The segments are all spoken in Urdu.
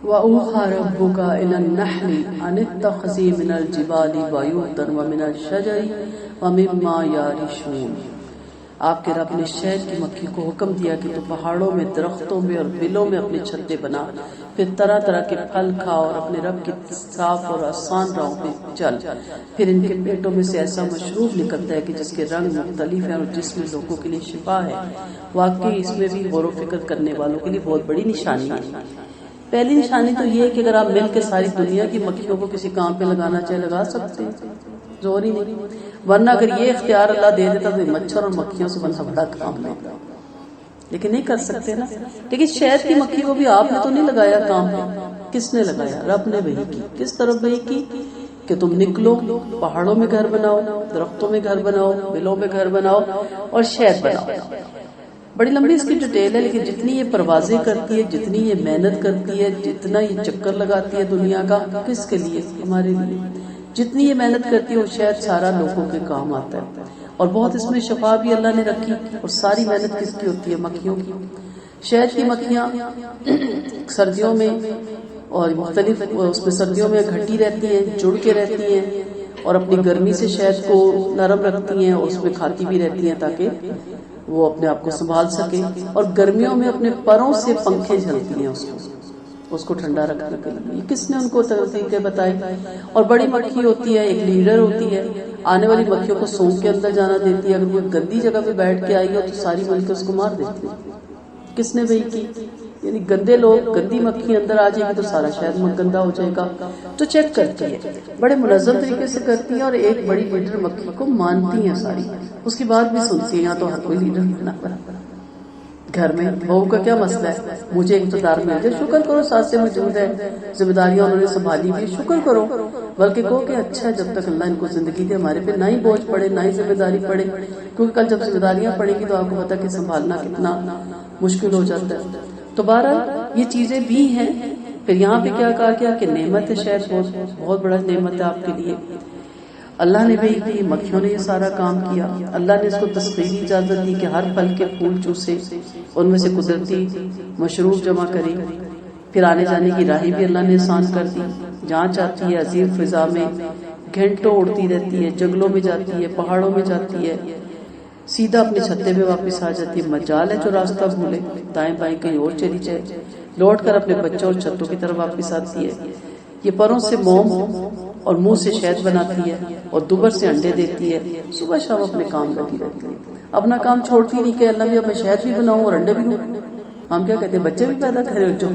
وَأَوْحَى رَبُّكَ إِلَى النَّحْلِ أَنِ اتَّخِذِي مِنَ الْجِبَالِ بُيُوتًا وَمِنَ الشَّجَرِ وَمِمَّا يَعْرِشُونَ۔ آپ کے رب نے شہد کی مکھی کو حکم دیا کہ تو پہاڑوں میں، درختوں میں اور بلوں میں اپنے چھتے بنا، پھر طرح طرح کے پھل کھا اور اپنے رب کی صاف اور آسان راہوں پہ چل، پھر ان کے پیٹوں میں سے ایسا مشروب نکلتا ہے کہ جس کے رنگ مختلف ہیں اور جس میں لوگوں کے لیے شفا ہے۔ واقعی اس میں بھی غور و فکر کرنے والوں کے لیے بہت بڑی نشانی ہے۔ پہلی نشانی تو یہ ہے کہ اگر آپ مل کے ساری دنیا کی مکھیوں کو کسی کام پہ لگانا چاہے لگا سکتے ہیں، زور ہی نہیں، ورنہ اگر یہ اختیار اللہ دے دیتا تو مچھر اور مکھیوں سے بنا بڑا کام ہے، لیکن نہیں کر سکتے نا۔ لیکن شہد کی مکھی کو بھی آپ نے تو نہیں لگایا کام پہ، کس نے لگایا؟ رب نے وحی کی۔ کس طرف وحی کی؟ کہ تم نکلو، پہاڑوں میں گھر بناؤ، درختوں میں گھر بناؤ، بلوں میں گھر بناؤ اور شہد بناؤ۔ بڑی لمبی اس کی ڈیٹیل ہے، لیکن جتنی یہ پروازیں کرتی ہے، جتنی یہ محنت کرتی ہے، جتنا یہ چکر لگاتی ہے دنیا کا، کس کے لیے؟ ہمارے لیے۔ جتنی یہ محنت کرتی ہے وہ شاید سارا لوگوں کے کام آتا ہے، اور بہت اس میں شفا بھی اللہ نے رکھی، اور ساری محنت کس کی ہوتی ہے؟ مکھیوں کی۔ شہد کی مکھیاں سردیوں میں اور مختلف اس میں سردیوں میں گھٹی رہتی ہیں، جڑ کے رہتی ہیں، اور اپنی گرمی سے شہد کو نرم رکھتی ہیں اور اس میں کھاتی بھی رہتی ہیں تاکہ وہ اپنے آپ کو سنبھال سکے، اور گرمیوں میں اپنے پروں سے پنکھے جھلتی ہیں اس کو ٹھنڈا رکھنے کے لیے۔ کس نے ان کو طریقے بتائے؟ اور بڑی مکھی ہوتی ہے، ایک لیڈر ہوتی ہے، آنے والی مکھیوں کو سونگ کے اندر جانا دیتی ہے، اگر کوئی گندی جگہ پہ بیٹھ کے آئی ہو تو ساری مل کے اس کو مار دیتی ہے۔ کس نے وہی کی؟ یعنی گندے لوگ، گندی مکھی اندر آ جائے گی تو سارا شہد گندا ہو جائے گا، تو چیک کرتی ہے، بڑے منظم طریقے سے کرتی ہے، اور ایک بڑی لیڈر مکھی کو مانتی ہیں ساری، اس کی بات بھی سنتی ہیں۔ یہاں تو ہر کوئی لیڈر بنا گھر میں بہو کا کیا مسئلہ ہے؟ مجھے اقتدار مل جائے، شکر کرو ساتھ سے موجود ہے، ذمہ داریاں انہوں نے سنبھالی بھی، شکر کرو، بلکہ کہو کہ اچھا جب تک اللہ ان کو زندگی دے ہمارے پہ نہ ہی بوجھ پڑے، نہ ہی ذمہ داری پڑے، کیونکہ کل جب ذمہ داریاں پڑیں گی تو آپ کو پتا کہ سنبھالنا کتنا مشکل ہو جاتا ہے۔ تو بہرحال یہ چیزیں بھی ہیں۔ پھر یہاں پہ کیا کہا گیا کہ نعمت ہے، شاید بہت بڑا نعمت ہے آپ کے لیے۔ اللہ نے بھی کی، مکھیوں نے یہ سارا کام کیا۔ اللہ نے اس کو تسخیری اجازت دی کہ ہر پھل کے پھول چوسے، ان میں سے قدرتی مشروب جمع کرے، پھر آنے جانے کی راہیں بھی اللہ نے آسان کر دی، جہاں چاہتی ہے عظیم فضا میں گھنٹوں اڑتی رہتی ہے، جنگلوں میں جاتی ہے، پہاڑوں میں جاتی ہے، سیدھا اپنے چھتے میں واپس آ جاتی ہے۔ مجال ہے جو راستہ بھولے، دائیں بائیں کہیں اور چلی جائے، لوٹ کر اپنے بچوں اور چھتوں کی طرف واپس آتی ہے۔ یہ پروں سے موم اور منہ سے شہد بناتی ہے، اور دوبر سے انڈے دیتی ہے، صبح شام اپنے کام لگی رہتی ہے، اپنا کام چھوڑتی نہیں کہ اللہ بھی اب میں شہد بھی بناؤں اور انڈے بھی دوں۔ ہم کیا کہتے ہیں؟ بچے بھی پیدا کرے اور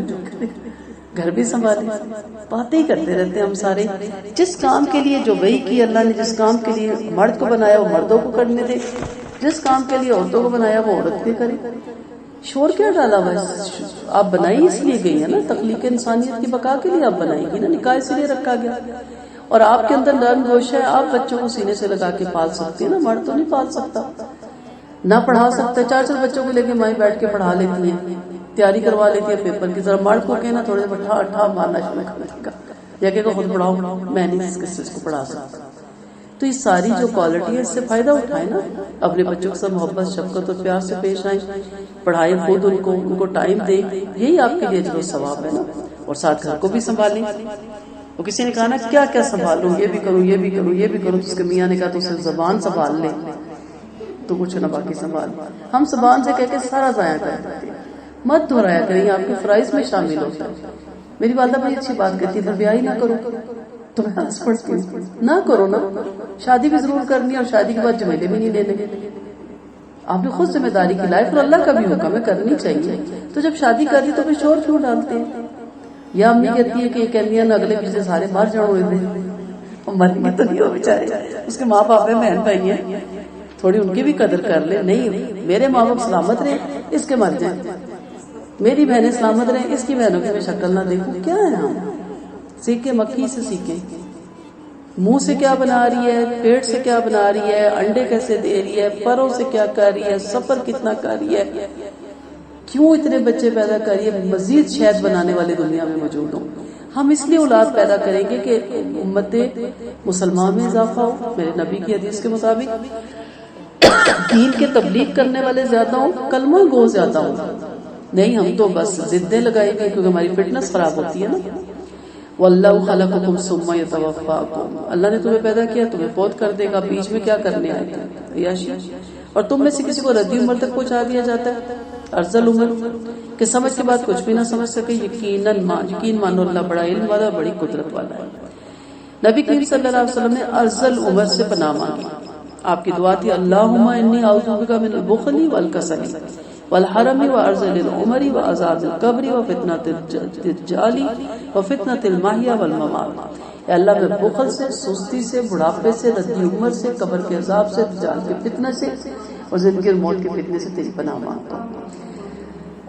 گھر بھی سنبھالے، باتیں ہی کرتے رہتے ہیں ہم سارے۔ جس کام کے لیے جو وہی کی اللہ نے، جس کام کے لیے مرد کو بنایا وہ مردوں کو کرنے دے، جس کام کے لیے عورتوں کو بنایا وہ عورت بھی کرے۔ شور کیا ڈالا ہوا ہے؟ آپ بنائی اس لیے گئی ہے نا، تخلیق انسانیت کی بقا کے لیے آپ بنائی گی نا، نکاح اس لیے رکھا گیا، اور آپ کے اندر نرم گوشہ ہے، آپ بچوں کو سینے سے لگا کے پال سکتے ہیں نا، مرد تو نہیں پال سکتا، نہ پڑھا سکتا۔ 4 بچوں کو لے کے مائیں بیٹھ کے پڑھا لیتی ہیں، تیاری کروا لیتی ہے پیپر کی، ذرا مرد کو کہنا تھوڑے اٹھا مارنا شروع کر دے گا، یا کہ خود پڑھاؤ، میں نہیں اس کو پڑھا سکتا۔ تو یہ ساری جو کوالٹی ہے اس سے فائدہ اٹھائیں نا، اپنے بچوں کے ساتھ محبت، شفقت اور پیار سے پیش آئیں، پڑھائیں خود ان کو ٹائم دیں، یہی آپ کے لیے اجر و ثواب ہے نا، اور ساتھ گھر کو بھی سنبھالیں۔ وہ کسی نے کہا نا کیا کیا سنبھالوں، یہ بھی کروں یہ بھی کروں یہ بھی کروں، تو اس کے میاں نے کہا تو اسے زبان سنبھال لے تو کچھ نہ باقی سنبھال۔ ہم زبان سے کہہ کے سارا ضائع کر دیتے ہیں، مت دہرایا کریں، آپ کے فرائض میں شامل ہوتا ہے۔ میری والدہ بڑی اچھی بات کہتی ہے، بیاہی نہ کرو تو میں ہنس پڑتی ہوں، نہ کرو نا، شادی بھی ضرور کرنی ہے، اور شادی کے بعد جمیلے بھی نہیں لینے، آپ نے خود ذمہ داری کی لائف، اور اللہ کا بھی حکم ہے کرنی چاہیے، تو جب شادی کر دی تو پھر شور کیوں ڈالتے ہیں؟ یا امی کہتی ہے کہ یہ کہنی ہے نا اگلے پیچھے سارے مر جاؤ، مرنے تو نہیں ہو بیچارے، اس کے ماں باپ ہیں، بہن بھائی ہیں، تھوڑی ان کی بھی قدر کر لے۔ نہیں، میرے ماں باپ سلامت رہے، اس کے مر جائیں، میری بہنیں سلامت رہے، اس کی بہنوں کی میں شکل نہ دیکھوں، کیا ہے؟ ہم سیکھیں، مکھی سے سیکھیں، منہ سے کیا بنا رہی ہے، پیٹ سے کیا بنا رہی ہے، انڈے کیسے دے رہی ہے، پروں سے کیا کر رہی ہے، سفر کتنا کر رہی ہے، کیوں اتنے بچے پیدا کر رہی ہے، مزید شہد بنانے والے دنیا میں موجود ہوں۔ ہم اس لیے اولاد پیدا کریں گے کہ امت مسلمان میں اضافہ ہو، میرے نبی کی حدیث کے مطابق دین کے تبلیغ کرنے والے زیادہ ہوں، کلمہ گو زیادہ ہوں، نہیں ہم تو بس ضدیں لگائیں گے کیونکہ ہماری فٹنس خراب ہوتی ہے نا. واللہ خلقکم ثم یتوفاکم، اللہ نے تمہیں پیدا کیا تمہیں فوت کر دے گا، بیچ میں کیا کرنے آئے تھے عیاشی. اور تم میں سے کسی کو ردی عمر تک پہنچا دیا جاتا ہے، ارذل عمر کہ سمجھ کے بعد کچھ بھی نہ سمجھ سکے. یقین مانو اللہ بڑا علم والا بڑی قدرت والا ہے. نبی کریم صلی اللہ علیہ وسلم نے ارذل عمر سے پناہ مانگی. آپ کی دعا تھی اللہم انی اعوذ بک من البخل والکسل والحرم وارذل العمر وعذاب القبر وفتنۃ الدجال وفتنۃ المحیا والممات. اے اللہ میں بخل سے، سستی سے، بڑھاپے سے، ردی عمر سے، قبر کے عذاب سے، دجال کے فتنہ سے اور زندگی اور موت کے فتنے سے تیری پناہ مانگتا ہوں.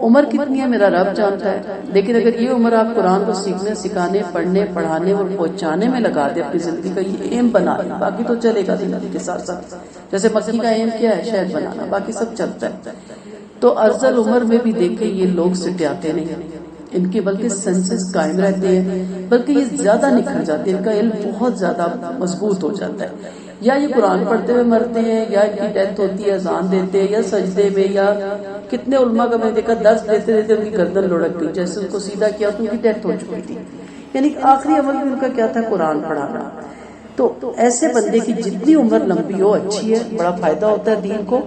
عمر کتنی ہے میرا رب جانتا ہے، لیکن اگر یہ عمر آپ قرآن کو سیکھنے، سکھانے، پڑھنے، پڑھانے اور پہنچانے میں لگا دے، اپنی زندگی کا یہ ایم بنا لیں، باقی تو چلے گا زندگی کے ساتھ ساتھ. جیسے مکی کا ایم کیا ہے؟ شہد بنانا، باقی سب چلتا ہے. تو ارذل عمر میں بھی دیکھیں یہ لوگ سٹیاتے نہیں، ان کے بلکہ سینسز قائم رہتے ہیں، بلکہ یہ زیادہ نکھر جاتے ہیں، ان کا علم بہت زیادہ مضبوط ہو جاتا ہے. یا یہ قرآن پڑھتے ہوئے مرتے ہیں، یا ان کی ڈیتھ ہوتی ہے اذان دیتے ہیں یا سجدے میں، یا کتنے علماء کا میں نے دیکھا درس دیتے دیتے ان کی گردن لڑک گئی، جیسے ان کو سیدھا کیا تو ان کی ڈیتھ ہو چکی تھی. یعنی آخری عمل بھی ان کا کیا تھا؟ قرآن پڑھانا. تو ایسے بندے کی جتنی عمر لمبی ہو اچھی ہے، بڑا فائدہ ہوتا ہے دین کو،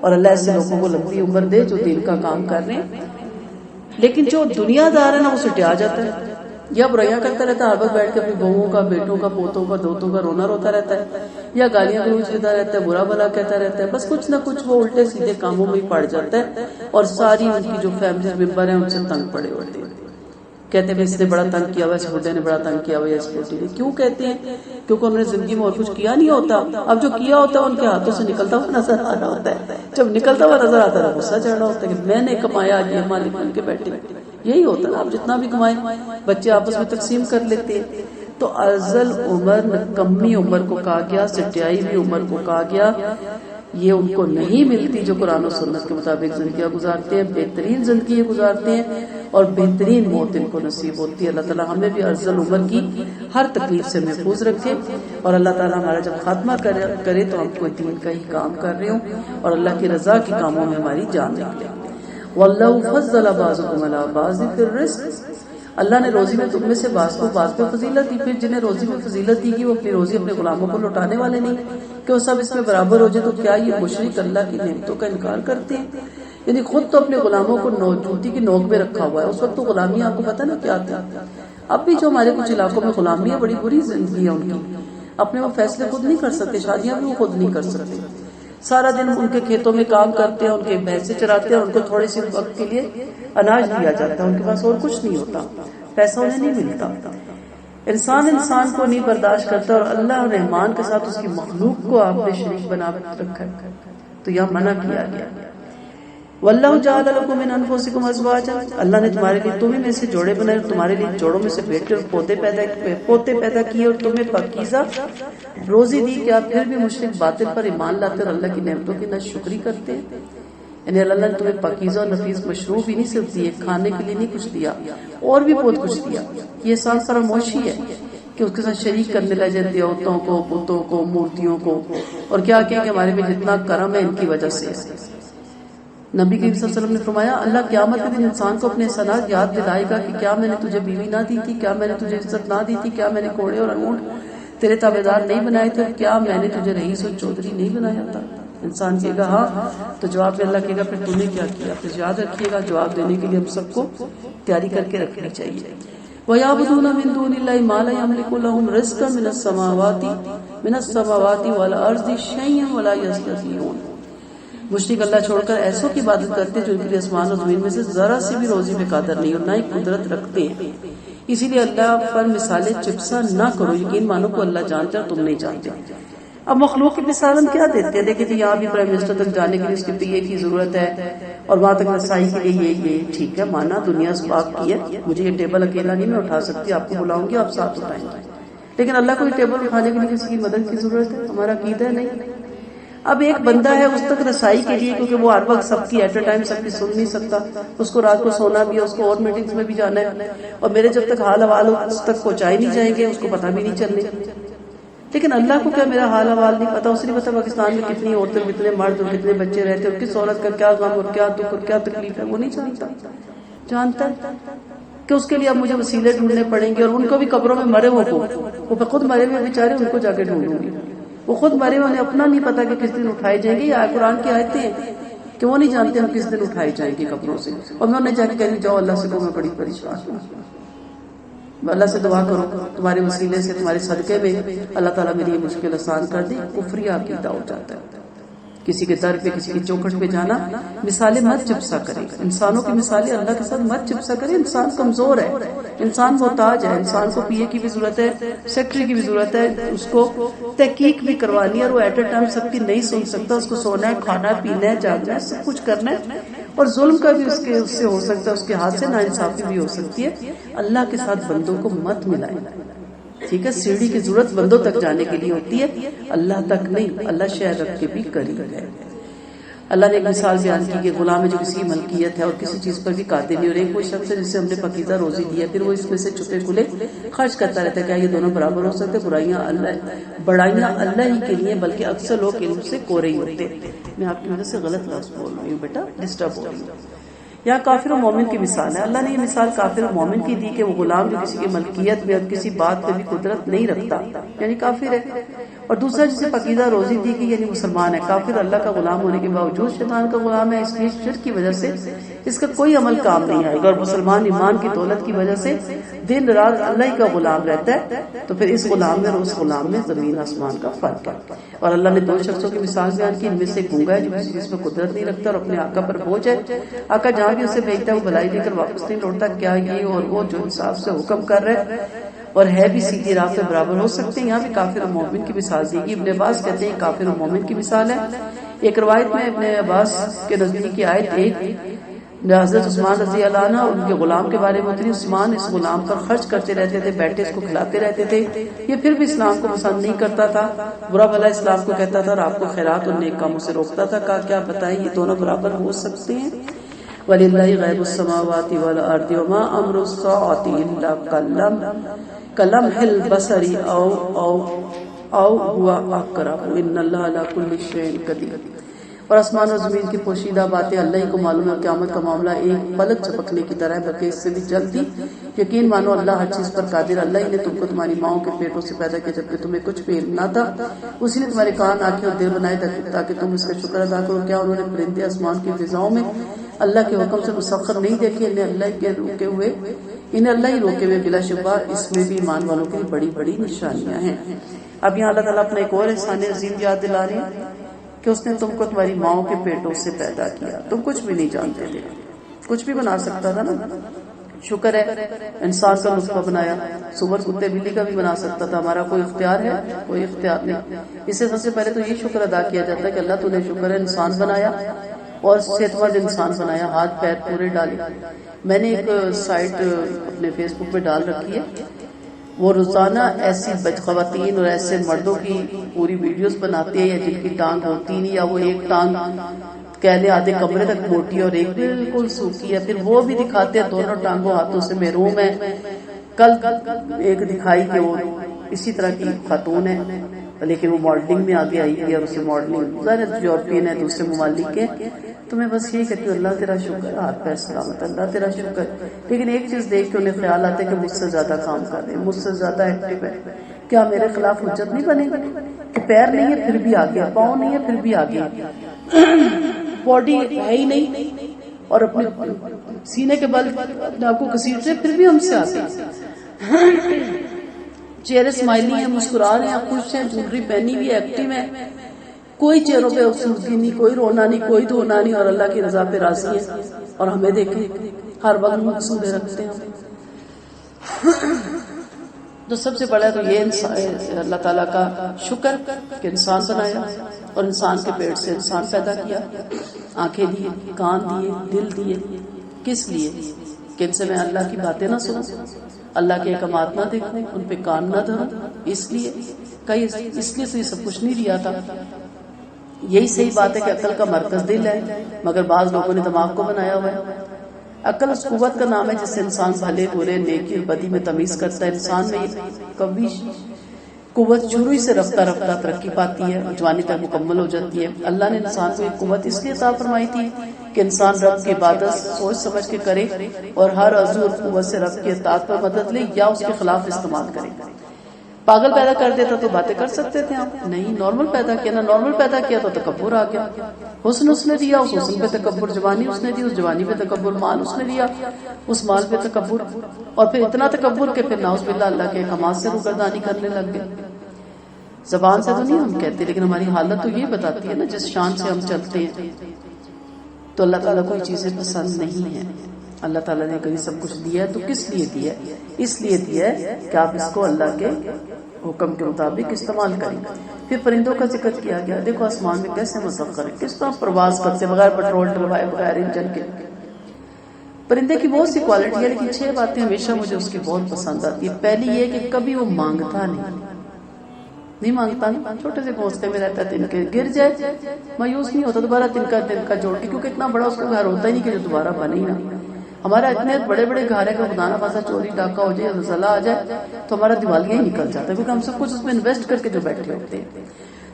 اور اللہ ایسے لوگوں کو لمبی عمر دے جو دین کا کام کر رہے ہیں. لیکن جو دنیا دار ہے نا وہ سٹیا جاتا ہے، یا برائیاں کرتا رہتا ہے، ہر وقت بیٹھ کے اپنی بہوؤں کا، بیٹوں کا، پوتوں کا، دوتوں کا رونا روتا رہتا ہے، یا گالیاں گلوچ دیتا رہتا ہے، برا بھلا کہتا رہتا ہے. بس کچھ نہ کچھ وہ الٹے سیدھے کاموں میں ہی پڑ جاتا ہے، اور ساری ان کی جو فیملی ممبر ہیں ان سے تنگ پڑے ہوتے ہیں. کہتے ہیں اس نے بڑا تنگ کیا ہوا، اس بڈھے نے بڑا تنگ کیا ہوا، اس بڈھی نے. کیوں کہتے ہیں؟ کیونکہ انہوں نے زندگی میں اور کچھ کیا نہیں ہوتا. اب جو کیا ہوتا ہے ان کے ہاتھوں سے نکلتا ہوا نظر آ رہا ہوتا ہے. جب نکلتا ہوا نظر آتا ہے غصہ چڑھ رہا ہوتا ہے کہ میں نے کمایا، آج یہ مالک بن کے بیٹھے. یہی ہوتا ہے، آپ جتنا بھی کمائیں بچے آپس میں تقسیم کر لیتے ہیں. تو ارذل عمر، نکمی عمر کو کہا گیا، سٹیائی ہوئی عمر کو کہا گیا. یہ ان کو نہیں ملتی جو قرآن و سنت کے مطابق زندگیاں گزارتے ہیں، بہترین زندگی گزارتے ہیں، اور بہترین موت ان کو نصیب ہوتی ہے. اللہ تعالیٰ ہمیں بھی ارذل عمر کی ہر تکلیف سے محفوظ رکھے، اور اللہ تعالیٰ ہمارا جب خاتمہ کرے تو ہم کوئی دین کا ہی کام کر رہے ہوں اور اللہ کی رضا کے کاموں میں ہماری جان نکلے. وَاللَّهُ فَضَّلَ بَعْضَكُمْ عَلَىٰ بَعْضٍ فِي الرِّزْقِ، اللہ نے روزی میں تم میں سے بعض کو بعض پہ فضیلت دی. پھر جنہیں روزی میں فضیلت دی گی وہ اپنی روزی اپنے غلاموں کو لوٹانے والے نہیں کہ وہ سب اس میں برابر ہو جائے. تو کیا یہ مشرک اللہ کی نعمتوں کا انکار کرتے ہیں؟ یعنی خود تو اپنے غلاموں کو جوتی کی نوک میں رکھا ہوا ہے. اس وقت تو غلامی آپ کو پتہ نا کیا تھا. اب بھی جو ہمارے کچھ علاقوں میں غلامی ہے، بڑی بری زندگی ہے ان کی. اپنے وہ فیصلے خود نہیں کر سکتے، شادیاں بھی وہ خود نہیں کر سکتے. سارا دن ان کے کھیتوں میں کام کرتے ہیں، ان کے بھینسیں چراتے ہیں، ان کو تھوڑے سی وقت کے لیے اناج دیا جاتا ہے، ان کے پاس اور کچھ نہیں ہوتا، پیسہ انہیں نہیں ملتا. انسان کو نہیں برداشت کرتا، اور اللہ رحمان کے ساتھ اس کی مخلوق کو آپ نے شریک بنا رکھا ہے. تو یہاں منع کیا گیا. واللہ جعل لکم من انفسکم ازواجا، اللہ نے تمہارے لیے تمہیں میں سے جوڑے بنائے، اور تمہارے لیے جوڑوں میں سے بیٹے اور پوتے پیدا کیے، اور تمہیں پاکیزہ روزی دی. کہ آپ پھر بھی مشرک باطل پر ایمان لاتے اور اللہ کی نعمتوں کی ناشکری کرتے ہیں. یعنی اللہ نے تمہیں پاکیزہ اور نفیس مشروب ہی نہیں صرف دیے، کھانے کے لیے نہیں کچھ دیا، اور بھی بہت کچھ دیا. یہ احسان فراموشی ہے کہ اس کے ساتھ شریک کرنے لگے دیوتوں کو، بتوں کو، مورتیوں کو، اور کیا کہ ہمارے میں جتنا کرم ہے ان کی وجہ سے. نبی کریم صلی اللہ علیہ وسلم نے فرمایا اللہ قیامت کے دن انسان کو اپنے احسانات یاد دلائے گا کہ کیا میں نے تجھے بیوی نہ دی تھی، کیا میں نے تجھے عزت نہ دی تھی، کیا میں نے گھوڑے اور اونٹ تیرے تابعدار نہیں بنائے تھے، کیا میں نے تجھے رئیس اور چودھری نہیں بنایا تھا. انسان کہے گا ہاں، تو جواب میں اللہ کہے گا پھر تم نے کیا کیا. پھر یاد رکھیے گا جواب دینے کے لیے ہم سب کو تیاری کر کے رکھنی چاہیے. وَيَعْبُدُونَ مِن دُونِ اللَّهِ مَا لَا يَمْلِكُ لَهُمْ رِزْقًا مِنَ السَّمَاوَاتِ وَالْأَرْضِ شَيْئًا وَلَا يَسْتَطِيعُونَ. مشرک اللہ چھوڑ کر ایسوں کی عبادت کرتے جو ان کے لیے آسمان اور زمین میں سے ذرا سی بھی روزی میں قادر نہیں اور نہ ہی قدرت رکھتے ہیں. اسی لیے اللہ پر مثالیں چپسا نہ کرو، یقین مانو کو اللہ جانتا ہے تم نہیں جانتے. اب مخلوق کی مثال ہم کیا دیتے ہیں؟ دیکھیں یہاں بھی پرائم منسٹر تک جانے کے لیے اس کے پیے کی ضرورت ہے، اور وہاں تک رسائی کے لیے یہ ٹھیک ہے، مانا دنیا اس پاک کی ہے، مجھے یہ ٹیبل اکیلا نہیں میں اٹھا سکتی، آپ کو بلاؤں گی آپ ساتھ اٹھائیں گے. لیکن اللہ کو یہ ٹیبل اٹھانے کے لیے کسی کی مدد کی ضرورت ہے؟ ہمارا عقیدہ نہیں. اب ایک بندہ ہے اس تک رسائی کے لیے، کیونکہ وہ ہر وقت سب کی ایٹ اے ٹائم سب کی سن نہیں سکتا، اس کو رات کو سونا بھی ہے، اس کو اور میٹنگز میں بھی جانا ہے، اور میرے جب تک حال حوال اس تک پہنچائے نہیں جائیں گے اس کو پتہ بھی نہیں چلنے. لیکن اللہ کو کیا میرا حال حوال نہیں پتا؟ اسے نہیں پتا پاکستان میں کتنی عورتیں، کتنے مرد اور کتنے بچے رہتے ہیں، اور کس عورت کا کیا غم اور کیا دکھ اور کیا تکلیف ہے وہ نہیں جانتا؟ جانتا ہے کہ اس کے لیے اب مجھے وسیلے ڈھونڈنے پڑیں گے، اور ان کو بھی قبروں میں مرے ہوئے وہ خود مرے ہوئے بیچارے، ان کو جا کے ڈھونڈوں گی. وہ خود مرے ہوئے، انہیں اپنا نہیں پتا کہ کس دن اٹھائے جائیں گے. یا قرآن کی آیتیں ہیں کہ وہ نہیں جانتے ہم کس دن اٹھائے جائیں گے قبروں سے. اور میں انہیں جا کے کہہ جاؤ اللہ سے کو میں بڑی پریشان ہوں، اللہ سے دعا کرو تمہارے وسیلے سے، تمہارے صدقے میں اللہ تعالیٰ میری یہ مشکل آسان کر دی. کفری عقیدہ ہو جاتا ہے. کسی کے در پہ، کسی کی چوکھٹ پہ جانا، مثالیں مت چپسا کرے. انسانوں کی مثالیں اللہ کے ساتھ مت چپسا کرے. انسان کمزور ہے، انسان محتاج ہے، انسان کو پی اے کی بھی ضرورت ہے، سیکٹری کی بھی ضرورت ہے، اس کو تحقیق بھی کروانی ہے، اور وہ ایٹ اے ٹائم سب کی نہیں سن سکتا. اس کو سونا ہے، کھانا ہے، پینا ہے، جاگنا ہے، سب کچھ کرنا ہے. اور ظلم کا بھی اس سے ہو سکتا ہے، اس کے ہاتھ سے ناانصافی بھی ہو سکتی ہے. اللہ کے ساتھ بندوں کو مت ملائیں. ٹھیک ہے، سیڑھی کی ضرورت بندوں تک جانے کے لیے ہوتی ہے، اللہ تک نہیں. اللہ شہر رکھ کے بھی قریب ہے. اللہ نے ایک مثال بیان کی کہ غلام ہے جو کسی ملکیت ہے اور کسی چیز پر بھی قادر نہیں، اور ایک وہ شخص ہے جسے ہم نے پاکیزہ روزی دی ہے، پھر وہ اس میں سے چھپے کھلے خرچ کرتا رہتا ہے. کیا یہ دونوں برابر ہو سکتے؟ بڑائیاں اللہ ہی کے لیے، بلکہ اکثر لوگ علم سے کورے ہی ہوتے. میں آپ کی وجہ سے غلط لفظ بول رہی ہوں بیٹا، ڈسٹرب ہو رہی ہوں. یہاں کافر و مومن کی مثال ہے. اللہ نے یہ مثال کافر و مومن کی دی کہ وہ غلام جو کسی کی ملکیت میں اور کسی بات پہ بھی قدرت نہیں رکھتا، یعنی کافر ہے. اور دوسرا جسے پاکیزہ روزی دی کہ یعنی مسلمان ہے. کافر اللہ کا غلام ہونے کے باوجود شیطان کا غلام ہے، اس لیے شرک کی وجہ سے اس کا کوئی عمل کام نہیں آئے گا. اور مسلمان ایمان کی دولت کی وجہ سے دن رات اللہ ہی کا غلام رہتا ہے. تو پھر اس غلام میں اور اس غلام میں زمین آسمان کا فرق ہے. اور اللہ نے دو شخصوں کی مثال بیان کی. ان میں سے گونگا ہے جو کسی چیز میں قدرت نہیں رکھتا اور اپنے آقا پر بوجھ ہے. آقا جہاں بھی اسے بھیجتا ہے وہ بھلائی لے کر واپس نہیں لوٹتا. کیا یہ اور وہ جو انصاف سے حکم کر رہے اور ہے بھی سیدھی راہ پہ برابر ہو سکتے ہیں؟ یہاں بھی کافر و مومن کی مثال دی گئی. ابن عباس کہتے ہیں کافر و مومن کی مثال ہے. ایک روایت میں ابن عباس کے نزدیک کی آیت ایک حضرت عثمان رضی اللہ عنہ ان کے غلام کے بارے میں اتری. عثمان اس غلام پر خرچ کرتے رہتے تھے، بیٹھے اس کو کھلاتے رہتے تھے. یہ پھر بھی اسلام کو پسند نہیں کرتا تھا، برا بھلا اسلام کو کہتا تھا اور آپ کو خیرات اور نیک کاموں سے روکتا تھا. کہا کیا بتائیں یہ دونوں برابر ہو سکتے ہیں؟ وَلِلَّهِ غَيْبُ السَّمَاوَاتِ وَالْأَرْضِ وَمَا أَمْرُ السَّاعَةِ إِلَّا كَلَمْحِ الْبَصَرِ أَوْ هُوَ أَقْرَبُ إِنَّ اللَّهَ عَلَى كُلِّ شَيْءٍ قَدِيرٌ. اور آسمان اور زمین کی پوشیدہ باتیں اللہ ہی کو معلوم ہے. قیامت کا معاملہ ایک پلک جھپکنے کی طرح ہے، بلکہ اس سے بھی جلدی. یقین مانو اللہ ہر چیز پر قادر. اللہ ہی نے تم کو تمہاری ماؤں کے پیٹوں سے پیدا کیا جبکہ تمہیں کچھ بھی علم نہ تھا. اسی نے تمہارے کان، آنکھیں اور دل بنائے تاکہ تم اس کا شکر ادا کرو. کیا انہوں نے پرندے آسمان کی فضاؤں میں اللہ کے حکم سے مسخر نہیں دیکھے؟ انہیں اللہ ہی روکے ہوئے. بلا شبہ اس میں بھی ایمان والوں کی بڑی بڑی نشانیاں ہیں. اب یہاں اللہ تعالیٰ اپنا ایک اور احسان عظیم یاد دلا رہے ہیں کہ اس نے تم کو تمہاری ماؤں کے پیٹوں سے پیدا کیا. تم کچھ بھی نہیں جانتے تھے، کچھ بھی بنا سکتا تھا نا. شکر ہے انسان کا نطفہ بنایا، سور کتے بلی کا بھی بنا سکتا تھا. ہمارا کوئی اختیار ہے؟ کوئی اختیار نہیں. اس سے سب سے پہلے تو یہ شکر ادا کیا جاتا ہے کہ اللہ تُو نے شکر ہے انسان بنایا اور صحت مند انسان بنایا، ہاتھ پیر پورے ڈالے. میں نے ایک سائٹ اپنے فیس بک پہ ڈال رکھی ہے، وہ روزانہ ایسی خواتین اور ایسے مردوں کی پوری ویڈیوز بناتے ہیں جن کی ٹانگ ہوتی نہیں، یا وہ ایک ٹانگ کہہ لیں آدھے کمرے تک موٹی اور ایک بالکل سوکھی ہے. پھر وہ بھی دکھاتے ہیں دونوں ٹانگوں ہاتھوں سے محروم ہے. کل ایک دکھائی کہ وہ اسی طرح کی خاتون ہے لیکن وہ ماڈلنگ میں آگے آئی ہے، اور اسے ماڈلنگ ظاہر یورپین ہے، دوسرے ممالک کے. تو میں بس یہی کہتی ہوں اللہ تیرا شکر، ہاتھ پیر سلامت، اللہ تیرا شکر. لیکن ایک چیز دیکھ کے انہیں خیال آتا ہے کہ مجھ سے زیادہ کام کر رہے ہیں، مجھ سے زیادہ ایکٹیو ہے. کیا میرے خلاف حجت نہیں بنے گی کہ پیر نہیں ہے پھر بھی آگے، پاؤں نہیں ہے پھر بھی آگے، باڈی ہے ہی نہیں اور اپنے سینے کے بل اپنے آپ کو گھسیٹ رہے پھر بھی ہم سے آتے ہیں. چہرے اسمائلی ہیں، مسکرا رہے ہیں، خوش ہیں، جولری پہنی ہوئی، ایکٹیو ہیں، کوئی چہروں پہ افسردگی نہیں، کوئی رونا نہیں، کوئی دھونا نہیں، اور اللہ کی رضا پہ راضی ہے. اور ہمیں دیکھیں ہر وقت مقصودے رکھتے ہیں. تو سب سے بڑا تو یہ اللہ تعالیٰ کا شکر کہ انسان بنایا اور انسان کے پیٹ سے انسان پیدا کیا. آنکھیں دیے، کان دیے، دل دیے. کس لیے؟ کہ ان سے میں اللہ کی باتیں نہ سنوں، اللہ کے احکامات نہ دیکھوں، ان پہ کان نہ دھروں. اس لیے سے یہ سب کچھ نہیں دیا تھا. یہی صحیح بات ہے کہ عقل کا مرکز دل ہے، مگر بعض لوگوں نے دماغ کو بنایا ہوا ہے. عقل اس قوت کا نام ہے جس سے انسان بھلے برے، نیکی اور بدی میں تمیز کرتا ہے. انسان میں کبھی قوت شروع ہی سے رفتہ رفتہ ترقی پاتی ہے اور جوانی تک مکمل ہو جاتی ہے۔ اللہ نے انسان کو ایک قوت اس لیے عطا فرمائی تھی کہ انسان رب کی عبادت سوچ سمجھ کے کرے اور ہر عضو اور قوت سے رب کی اطاعت پر مدد لے یا اس کے خلاف استعمال کرے۔ پاگل پیدا کر دیتا تو باتیں کر سکتے تھے آپ، نہیں، نارمل پیدا کیا نا، نارمل پیدا کیا تو تکبر آ گیا۔ حسن اس نے دیا، اس حسن پہ تکبر، جوانی اس نے دی، اس جوانی پہ تکبر، مال اس نے دیا، اس مال پہ تکبر، اور پھر اتنا تکبر کہ پھر نعوذ باللہ اللہ کے کمال سے روگردانی کرنے لگ گئے۔ زبان سے تو نہیں ہم کہتے، لیکن ہماری حالت تو یہ بتاتی ہے نا، جس شان سے ہم چلتے ہیں۔ تو اللہ تعالیٰ کو یہ چیزیں پسند نہیں ہیں۔ اللہ تعالیٰ نے کبھی سب کچھ دیا ہے تو کس لیے دیا ہے؟ اس لیے دیا ہے کہ آپ اس کو اللہ کے حکم کے مطابق استعمال کریں۔ پھر پرندوں کا ذکر کیا گیا، دیکھو آسمان میں کیسے مسخر ہے، کس طرح پرواز کرتے بغیر پیٹرول ڈلوائے، بغیر انجن کے۔ پرندے کی بہت سی کوالٹی ہے، لیکن 6 باتیں ہمیشہ مجھے اس کی بہت پسند آتی ہے۔ پہلی یہ کہ کبھی وہ مانگتا نہیں مانگتا، چھوٹے سے گھونسلے میں رہتا ہے، تنکے گر جائے مایوس نہیں ہوتا، دوبارہ تنکا جوڑ کے، کیونکہ اتنا بڑا اس کا گھر ہوتا ہی نہیں کہ جو دوبارہ بنے ہی نہ۔ ہمارا اتنے بڑے بڑے گھر ہے کہ خدا نہ خاصا چوری ڈاکہ ہو جائے، زلزلہ آ جائے تو ہمارا دیوالیہ ہی نکل جاتا ہے، کیونکہ ہم سب کچھ اس میں انویسٹ کر کے جو بیٹھے ہوتے ہیں۔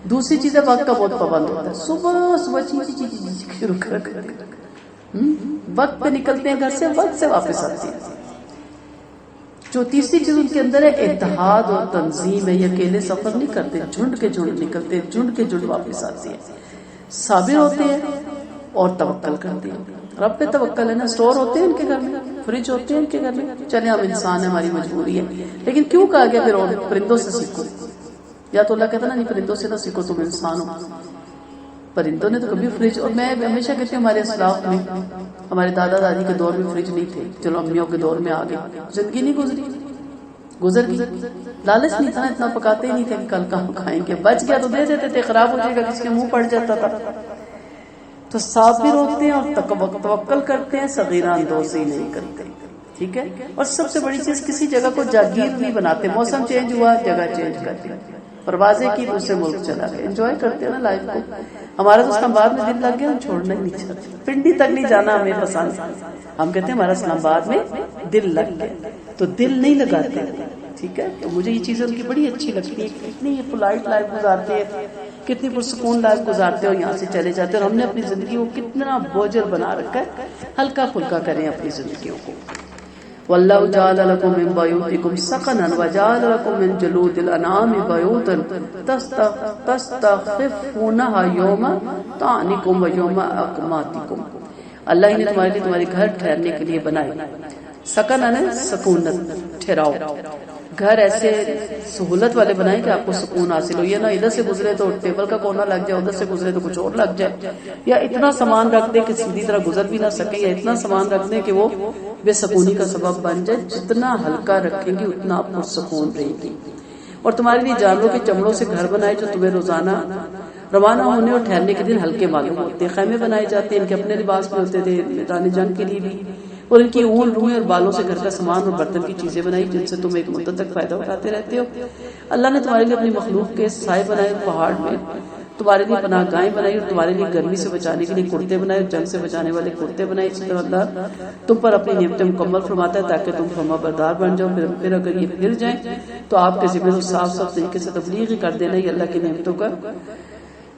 دوسری چیز ہے وقت کا بہت پابند ہوتا ہے، صبح چیزیں شروع کر وقت پہ نکلتے ہیں گھر سے، وقت سے واپس آتے ہیں۔ جو تیسری چیز ان کے اندر ہے اتحاد اور تنظیم ہے، یہ اکیلے سفر نہیں کرتے، جھنڈ کے جھنڈ نکلتے، جھنڈ کے جھنڈ واپس آتے ہیں، صابر ہوتے ہیں اور توکل کرتے ہیں۔ رب پہ توکل ہے نا، سٹور ہوتے ہیں ان کے گھر میں، فریج ہوتے ہیں ان کے گھر میں، چلے ہم انسان ہیں، ہماری مجبوری ہے، لیکن کیوں کہا گیا پھر پرندوں سے سیکھو؟ یا تو اللہ کہتا نا نہیں پرندوں سے نہ سیکھو، تم انسان ہو۔ پرندوں نے تو کبھی فریج، اور میں ہمیشہ کہتی ہوں ہمارے اسلاف میں، ہمارے دادا دادی کے دور میں فریج نہیں تھے، چلو امیوں کے دور میں آ گئے، زندگی نہیں گزر گئی، لالچ نہیں تھا، اتنا پکاتے ہی نہیں تھے کہ کل کہاں کھائیں گے، بچ گیا تو دے دیتے تھے، خراب ہو جائے گا کسی کے منہ پڑ جاتا تھا۔ تو صابر ہوتے ہیں اور توکل کرتے ہیں، صغیرہ اندوزی نہیں کرتے، ٹھیک ہے۔ اور سب سے بڑی چیز، کسی جگہ کو جاگیر نہیں بناتے، موسم چینج ہوا جگہ چینج کر دی، پروازیں کی دوسرے ملک چلا گئے، انجوائے کرتے ہیں نا لائف کو۔ ہمارا تو اسلام آباد میں دل لگ گیا، ہم چھوڑنا ہی نہیں چاہتے، پنڈی تک نہیں جانا ہمیں پسند، ہم کہتے ہیں ہمارا اسلام آباد میں دل لگ گیا، تو دل نہیں لگاتے، ٹھیک ہے۔ تو مجھے یہ چیزیں ان کی بڑی اچھی لگتی ہے، کتنی یہ پولائٹ لائف گزارتے ہیں، کتنی پرسکون لائف گزارتے ہو، یہاں سے چلے جاتے ہیں، اور ہم نے اپنی زندگی کو کتنا بوجھل بنا رکھا ہے، ہلکا پھلکا کریں اپنی زندگیوں کو۔ وَاللَّهُ جَعَلَ لَكُم مِّن بُيُوتِكُمْ سَكَنًا وَجَعَلَ لَكُم مِّن جُلُودِ الْأَنْعَامِ بُيُوتًا تَسْتَخِفُونَهَا يَوْمَ طَعْنِكُمْ وَيَوْمَ إِقَامَتِكُمْ۔ اللہ ہی نے تمہارے لیے تمہارے گھر ٹھہرنے کے لیے بنائے، سکن ہے سکونت، ٹھہراؤ، گھر ایسے سہولت والے بنائیں کہ آپ کو سکون حاصل ہو، یہ نہ ادھر سے گزرے تو ٹیبل کا کونا لگ جائے، ادھر سے گزرے تو کچھ اور لگ جائے، یا اتنا سامان رکھ دیں کہ سیدھی طرح گزر بھی نہ سکے، یا اتنا سامان رکھ دیں کہ وہ بے سکونی کا سبب بن جائے۔ جتنا ہلکا رکھیں گی اتنا آپ کو سکون رہے گی۔ اور تمہارے لیے جانوروں کے چمڑوں سے گھر بنائے جو تمہیں روزانہ روانہ ہونے اور ٹھہرنے کے دن ہلکے معلوم ہوتے ہیں، خیمے بنائے جاتے ہیں، ان کے اپنے لباس بھی ہوتے تھے میدان جنگ کے لیے بھی، اور ان کی اون روئیں اور بالوں سے گھر کا سامان اور برتن کی چیزیں بنائی جن سے تم ایک مدت تک فائدہ اٹھاتے رہتے ہو۔ اللہ نے تمہارے لیے اپنی مخلوق کے سائے بنائے، پہاڑ میں تمہارے لیے پناہ گاہیں بنائی، اور تمہارے لیے گرمی سے بچانے کے لیے کرتے بنائے، اور جنگ سے بچانے والے کرتے بنائے۔ اسی طرح اللہ تم پر اپنی نعمتیں مکمل فرماتا ہے تاکہ تم فرما بردار بن جاؤ۔ پھر اگر یہ پھر جائیں تو آپ کے ذمہ تو صاف طریقے سے تبلیغ ہی کر دینا، یہ اللہ کی نعمتوں کا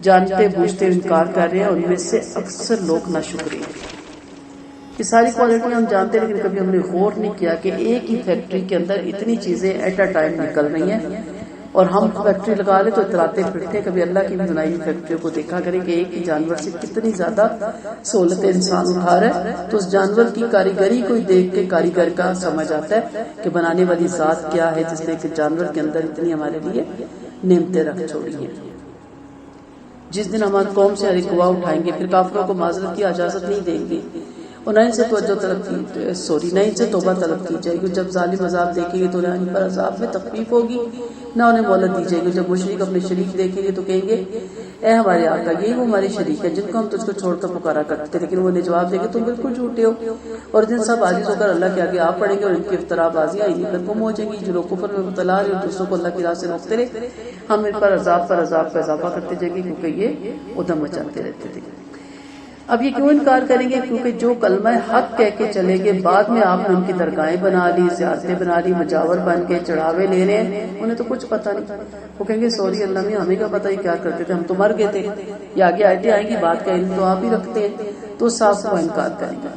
جانتے بوجھتے انکار کر رہے ہیں، اور ان میں سے اکثر لوگ ناشکری ہیں۔ یہ ساری کوالٹیاں ہم جانتے ہیں، لیکن کبھی ہم نے غور نہیں کیا کہ ایک ہی فیکٹری کے اندر اتنی چیزیں ایٹ اے ٹائم نکل رہی ہیں، اور ہم فیکٹری لگا لیں تو اتراتے پھرتے۔ کبھی اللہ کی بنائی فیکٹریوں کو دیکھا کریں کہ ایک ہی جانور سے کتنی زیادہ سہولتیں انسان اٹھا رہا ہے، تو اس جانور کی کاریگری کو دیکھ کے کاریگر کا سمجھ آتا ہے کہ بنانے والی ذات کیا ہے جس نے کہ جانور کے اندر اتنی ہمارے لیے نعمتیں رکھ چھوڑی ہیں۔ جس دن ہماری قوم سے ہرگواہ اٹھائیں گے، پھر کافروں کو معذرت کی اجازت نہیں دیں گے، اور نہ ان سے توجہ طلب کی نہ ان سے توبہ طلب کی جائے گی۔ جب ظالم عذاب دیکھیں گے تو ان پر عذاب میں تخفیف ہوگی، نہ انہیں مہلت دی جائے گی۔ جب مشرک اپنے شریک دیکھیں گے تو کہیں گے اے ہمارے آقا، یہ وہ ہمارے شریک ہے جن کو ہم تجھ کو چھوڑ کر پکارا کرتے تھے، لیکن وہ انہیں جواب دے گے تم بالکل جھوٹے ہو۔ اور جن سب عاجز ہو کر اللہ کے آگے آپ پڑیں گے، اور ان کی افتراء بازیاں انہیں پر گم ہو جائیں گی۔ جو لوگ کفر میں مبتلا رہے اور دوسروں کو اللہ کی راہ سے روکتے رہے، ہم ان پر عذاب کا اضافہ کرتے جائیں گے، کیونکہ یہ ادھم مچاتے رہتے تھے۔ اب یہ کیوں انکار کریں گے؟ کیونکہ جو کلمہ حق کہہ کے چلے گئے، بعد میں آپ نے ان کی درگاہیں بنا لی، زیارتیں بنا لی، مجاور بن کے چڑھاوے لے رہے ہیں، انہیں تو کچھ پتہ نہیں. وہ کہیں گے سوری اللہ میں، ہمیں کیا پتہ ہی کیا کرتے تھے، ہم تو مر گئے تھے. یہ آگے آیتیں آئیں گی، بات کا علم تو آپ ہی رکھتے ہیں، تو صاف وہ انکار کریں گے.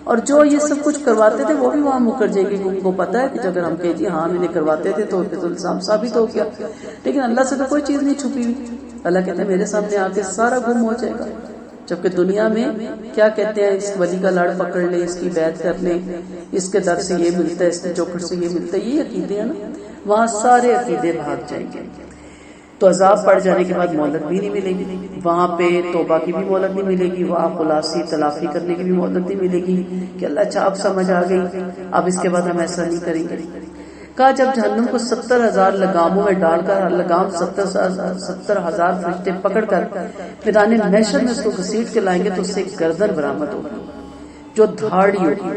اور جو یہ سب کچھ کرواتے تھے وہ بھی وہاں مکر جائیں گے، ان کو پتا ہے کہ اگر ہم کہیں جی ہاں انہیں کرواتے تھے تو پھر الزام ثابت ہو گیا. لیکن اللہ سے تو کوئی چیز نہیں چھپی ہوئی. اللہ کہتے ہیں میرے سامنے آ کے سارا گم ہو جائے گا. جبکہ دنیا میں کیا کہتے ہیں، اس ولی کا لڑ پکڑ لے، اس کی بیعت کر لیں، اس کے در سے یہ ملتا ہے، اس کے چوکھٹ سے یہ ملتا ہے، یہ عقیدے ہیں نا، وہاں سارے عقیدے بھاگ جائیں گے. تو عذاب پڑ جانے کے بعد مہلت بھی نہیں ملے گی، وہاں پہ توبہ کی بھی مہلت نہیں ملے گی، وہاں خلاصی تلافی کرنے کی بھی مہلت نہیں ملے گی کہ اللہ اچھا اب سمجھ آ گئی، اب اس کے بعد ہم ایسا نہیں کریں گے. کہا جب جہنم کو 70,000 لگاموں میں ڈال کر، لگام 70,000 فرشتے پکڑ کر میدان محشر میں اس کو گھسیٹ کے لائیں گے تو اس سے گردن برآمد ہوگی جو دھاڑی ہوگی.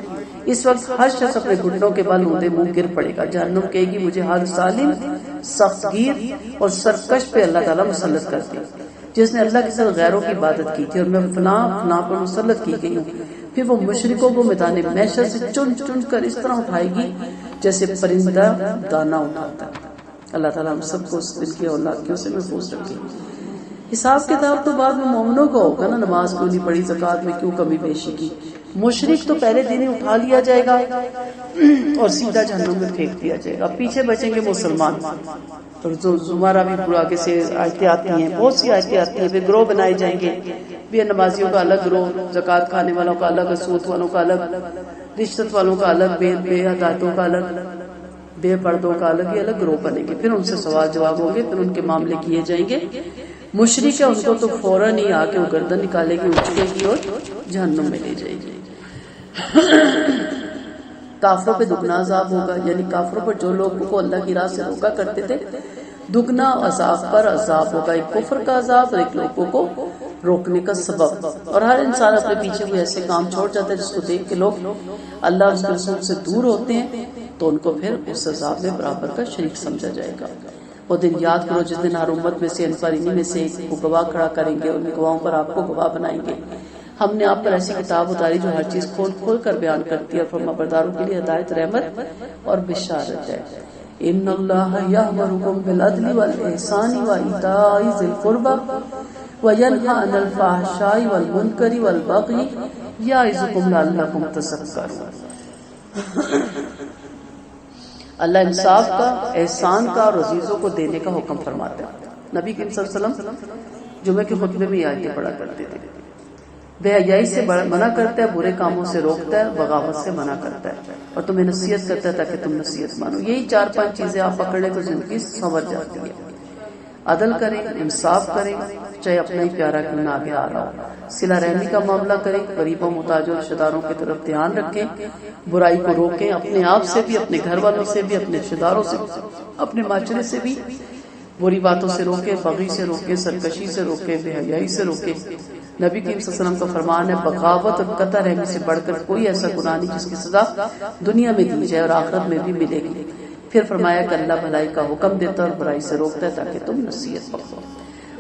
اس وقت ہر شخص اپنے گھٹنوں کے بل اونڈے منہ گر پڑے گا. جہنم کہے گی مجھے ہر ظالم، سخت گیر اور سرکش پہ اللہ تعالیٰ مسلط کر دے، جس نے اللہ کے ساتھ غیروں کی عبادت کی تھی اور میں فلاں پر مسلط کی گئی ہوں. پھر وہ مشرکوں کو میدان محشر سے چن چن کر اس طرح اٹھائے گی جیسے پرندہ دانا اٹھاتا ہے. اللہ تعالیٰ ہم سب کو اس دل کی اولادیوں سے محفوظ رکھے. حساب کتاب تو بعد میں مومنوں کا ہوگا نا، نماز کیوں نہیں پڑھی، زکوٰۃ میں کیوں کمی بیشی کی. مشرک تو پہلے دن ہی اٹھا لیا جائے گا اور سیدھا جہنم میں پھینک دیا جائے گا. پیچھے بچیں گے مسلمان. اور جو زمرہ بھی پورا آگے سے آیتیں آتی ہیں، بہت سی آیتیں آتی ہیں. پھر گروہ بنائے جائیں گے، بے نمازیوں کا الگ گروہ، زکوٰۃ کھانے والوں کا الگ، سود والوں کا الگ، رشوت والوں کا الگ، بے ہدایتوں کا الگ، بے پردوں کا الگ، یہ الگ گروہ بنے گے. پھر ان سے سوال جواب ہوں گے، پھر ان کے معاملے کیے جائیں گے. مشرک ہے ان کو تو فوراً ہی آ کے وہ گردن نکالے گی، اچکے گی اور جہنم میں لے جائے گی. کافروں پہ دگنا عذاب ہوگا، یعنی کافروں پر جو لوگوں کو اللہ کی راہ سے روکا کرتے تھے، دگنا عذاب پر عذاب ہوگا. ایک کفر کا عذاب اور ایک لوگوں کو روکنے کا سبب. اور ہر انسان اپنے پیچھے کوئی ایسے کام چھوڑ جاتا ہے جس کو دیکھ کے لوگ اللہ اس کے رسول سے دور ہوتے ہیں، تو ان کو پھر اس عذاب میں برابر کا شریک سمجھا جائے گا. وہ دن یاد کرو جس دن ہر امت میں سے ان پر انہی میں سے ایک کو گواہ کھڑا کریں گے، ان گواہوں پر آپ کو گواہ بنائیں گے. ہم نے آپ پر ایسی کتاب اتاری جو ہر چیز کھول کھول کر بیان کرتی ہے اور فرمانبرداروں کے لیے ہدایت، رحمت اور بشارت ہے. ان اللہ یأمرکم بالعدل والإحسان وإیتاء ذی القربى وینہی عن الفحشاء والمنکر والبغی یعظکم لعلکم تذکرون. اللہ انصاف کا، احسان کا اور عزیزوں کو دینے کا حکم فرماتا ہے. نبی کریم صلی اللہ علیہ وسلم جمعے کے خطبے میں یہ آیتیں پڑھا کرتے تھے. بے حیائی سے منع کرتا ہے، برے کاموں سے روکتا ہے، بغاوت سے منع کرتا ہے اور تمہیں نصیحت کرتا ہے تاکہ تم نصیحت مانو. یہی 4-5 چیزیں آپ پکڑ لیں تو زندگی سنور جاتی ہے. عدل کریں، انصاف کریں، چاہے اپنا ہی پیارا کیوں نہ آگے آ رہا ہو. صلہ رحمی کا معاملہ کریں، غریبوں، محتاجوں، رشتہ داروں کی طرف دھیان رکھیں، برائی کو روکیں، اپنے آپ سے بھی، اپنے گھر والوں سے بھی، اپنے رشتہ داروں سے، اپنے معاشرے سے بھی بری باتوں سے روکیں، بغی سے روکیں، سرکشی سے روکیں، بے حیائی سے روکیں. نبی کریم صلی اللہ علیہ وسلم کا فرمان ہے بغاوت اور قطع رحمی سے بڑھ کر کوئی ایسا گناہ نہیں جس کی سزا دنیا میں دی جائے اور آخرت میں بھی ملے گی. پھر فرمایا کہ اللہ بھلائی کا حکم دیتا ہے اور برائی سے روکتا ہے تاکہ تم نصیحت پکڑو.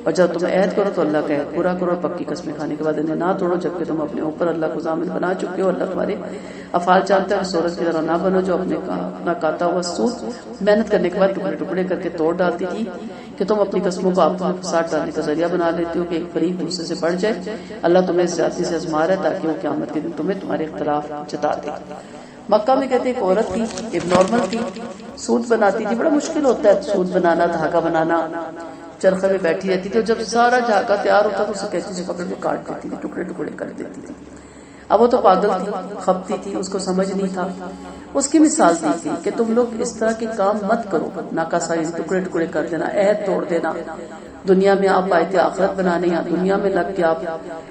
اور جب تم عہد کرو تو اللہ کا عہد پورا کرو، پکی قسمیں کھانے کے بعد انہیں نہ توڑو جبکہ تم اپنے اوپر اللہ کو ضامن بنا چکے ہو. اللہ تمہارے افعال جانتا ہے. سورج کی طرح نہ بنو جو اپنا کاتا ہوا سود محنت کرنے کے بعد ٹکڑے ٹکڑے کر کے توڑ ڈالتی تھی کہ تم اپنی قسموں کو آپس میں فساد ڈالنے کا ذریعہ بنا لیتے ہو کہ ایک فریق دوسرے سے بڑھ جائے. اللہ تمہیں زیادتی سے آزما رہا ہے تاکہ وہ قیامت کے دن تمہیں تمہارے اختلاف جتا دے. مکہ میں کہتے ایک عورت تھی، ایک نارمل تھی، سوت بناتی تھی. بڑا مشکل ہوتا ہے سوت بنانا، دھاگا بنانا. چرخے میں بیٹھی رہتی تھی اور جب سارا دھاگا تیار ہوتا تو اسے کہتی سے پکڑ کے کاٹ دیتی تھی، ٹکڑے ٹکڑے کر دیتی تھی. اب وہ تو پاگل تھی، کھپتی تھی، اس کو سمجھ نہیں تھا. اس کی مثال دی تھی کہ تم لوگ اس طرح کے کام مت کرو، ناکاسائی، ٹکڑے ٹکڑے کر دینا، عہد توڑ دینا. دنیا میں آپ آئے تھے آخرت بنانے، یا دنیا میں لگ کے آپ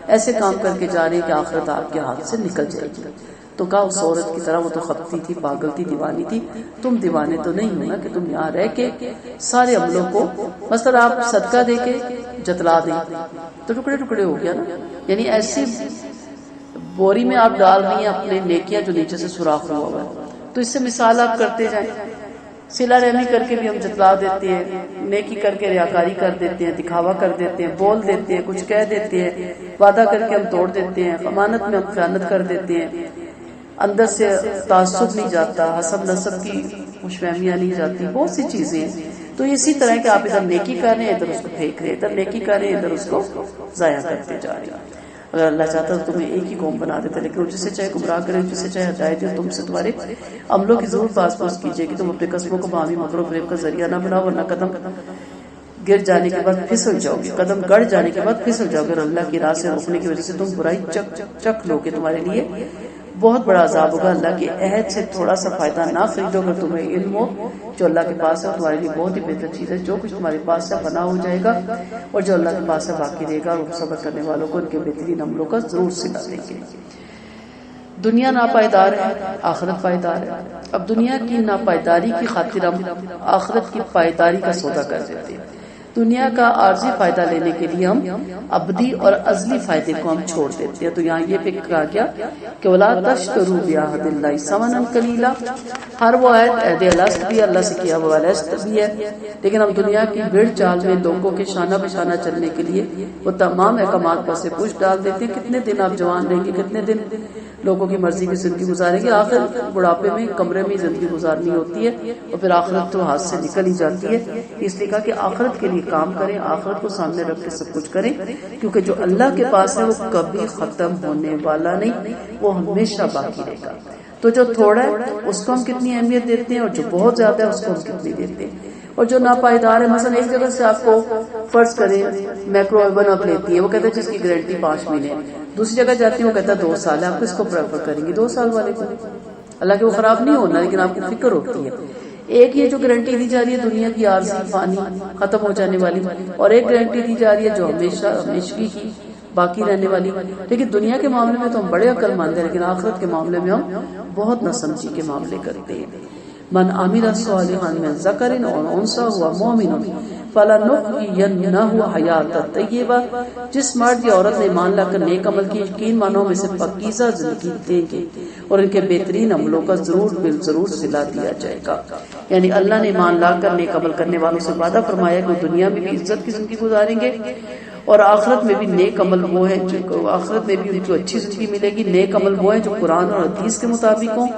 ایسے کام کر کے جا رہے ہیں کہ آخرت آپ کے ہاتھ سے نکل جائے گی. تو کہا اس عورت کی طرح وہ تو خپتی تھی، پاگل تھی، دیوانی تھی. تم دیوانے تو نہیں ہو نا کہ تم یہاں رہ کے سارے عملوں کو، مثلا آپ صدقہ دے کے جتلا دیں تو ٹکڑے ٹکڑے ہو گیا نا. یعنی ایسی بوری میں آپ ڈال رہی ہیں اپنے نیکیاں جو نیچے سے سوراخ ہوا ہوا ہے. تو اس سے مثال آپ کرتے جائیں. صلہ رحمی کر کے بھی ہم جتلا دیتے ہیں، نیکی کر کے ریاکاری کر دیتے ہیں، دکھاوا کر دیتے ہیں، بول دیتے ہیں، کچھ کہہ دیتے ہیں، وعدہ کر کے ہم توڑ دیتے ہیں، امانت میں ہم خیانت کر دیتے ہیں، اندر سے تعصب نہیں جاتا، حسب نسب کی خوش فہمیاں نہیں جاتی، بہت سی چیزیں ہیں۔ تو اسی طرح کہ آپ ادھر نیکی کر رہے ہیں، ادھر اس کو پھینک رہے ہیں، ادھر نیکی کر رہے ہیں، ادھر اس کو ضائع کرتے جا رہے ہیں۔ اگر اللہ چاہتا تو تمہیں ایک ہی قوم بنا دیتا، لیکن وہ جسے چاہے گمراہ کرے، جسے چاہے ہدایت دے۔ تم سے تمہارے عملوں کی ضرور پاس پوس کیجیے کہ تم اپنے قسموں کو باہمی مکر و فریب کا ذریعہ نہ بناؤ، ورنہ قدم گر جانے کے بعد پھسل جاؤ گے، قدم گڑ جانے کے بعد پھسل جاؤ گے، اور اللہ کی راہ سے روکنے کی وجہ سے تم برائی چکھ لو گے۔ تمہارے لیے بہت بڑا عذاب ہوگا۔ اللہ کے عہد سے تھوڑا سا فائدہ نہ خریدو اگر تمہیں علم ہو جو اللہ کے پاس ہے، تمہارے لیے بہت ہی بہتر چیز ہے۔ جو کچھ تمہارے پاس ہے فنا ہو جائے گا، اور جو اللہ کے پاس ہے باقی رہے گا، اور صبر کرنے والوں کو ان کے بہترین عملوں کا ضرور صلہ دیں گے۔ دنیا ناپائیدار ہے، آخرت پائیدار ہے۔ اب دنیا کی ناپائیداری کی خاطر ہم آخرت کی پائیداری کا سودا کر دیتے ہیں۔ دنیا کا عارضی فائدہ لینے کے لیے ہم ابدی اور ازلی فائدے کو ہم چھوڑ دیتے ہیں۔ تو یہاں یہ بھی کہا گیا کہ وَلَا تَشْتَرُوا بِعَهْدِ اللَّهِ ثَمَنًا قَلِيلًا۔ ہر وہ عہد الست بھی اللہ سے کیا ہوا الست بھی ہے، لیکن ہم دنیا کی بھیڑ چال میں لوگوں کے شانہ بشانہ چلنے کے لیے وہ تمام احکامات پر سے پوچھ ڈال دیتے ہیں۔ کتنے دن آپ جوان رہیں گے، کتنے دن لوگوں کی مرضی کی زندگی گزاریں گے، آخر بڑھاپے میں کمرے میں زندگی گزارنی ہوتی ہے، اور پھر آخرت تو ہاتھ سے نکل ہی جاتی ہے۔ اس لیے کہا کہ آخرت کے لیے کام کریں، آخرت کو سامنے رکھ کے سب کچھ کریں، کیونکہ جو اللہ کے پاس ہے وہ کبھی ختم ہونے والا نہیں، وہ ہمیشہ باقی رہے گا۔ تو جو تھوڑا ہے اس کو ہم کتنی اہمیت دیتے ہیں، اور جو بہت زیادہ ہے اس کو ہم کتنی دیتے ہیں۔ اور جو ناپائیدار ہے، مثلا ایک جگہ سے آپ کو فرض کریں میکرو اوون آپ لیتی ہے، وہ کہتے ہیں جس کی گارنٹی 5 مہینے، دوسری جگہ جاتی ہے وہ کہتا ہے 2 سال ہے، آپ کس کو پریفر کریں گے؟ 2 سال والے کو۔ اللہ کے وہ خراب نہیں ہونا، لیکن آپ کو فکر ہوتی ہے۔ ایک یہ جو گارنٹی دی جا رہی ہے دنیا کی عارضی فانی ختم ہو جانے والی، اور ایک گارنٹی دی جا رہی ہے جو ہمیشہ ہمیشگی کی باقی رہنے والی۔ لیکن دنیا کے معاملے میں تو ہم بڑے عقل مند ہیں، لیکن آخرت کے معاملے میں ہم بہت نہ سمجھی کے معاملے کرتے ہیں۔ من عمل صالحا من ذکر او انثى وهو مؤمن فلنحيينه حیاتا طیبہ۔ جس مرد یا عورت نے ایمان لا کر نیک عمل کی، یقین مانو میں سے پاکیزہ زندگی دیں گے، اور ان کے بہترین عملوں کا ضرور صلہ دیا جائے گا۔ یعنی اللہ نے ایمان لا کر نیک عمل کرنے والوں سے وعدہ فرمایا کہ وہ دنیا میں بھی عزت کی زندگی گزاریں گے، اور آخرت میں بھی نیک عمل وہ ہیں جو آخرت میں بھی ان کو اچھی زندگی ملے گی۔ نیک عمل وہ ہیں جو قرآن اور حدیث کے مطابق ہوں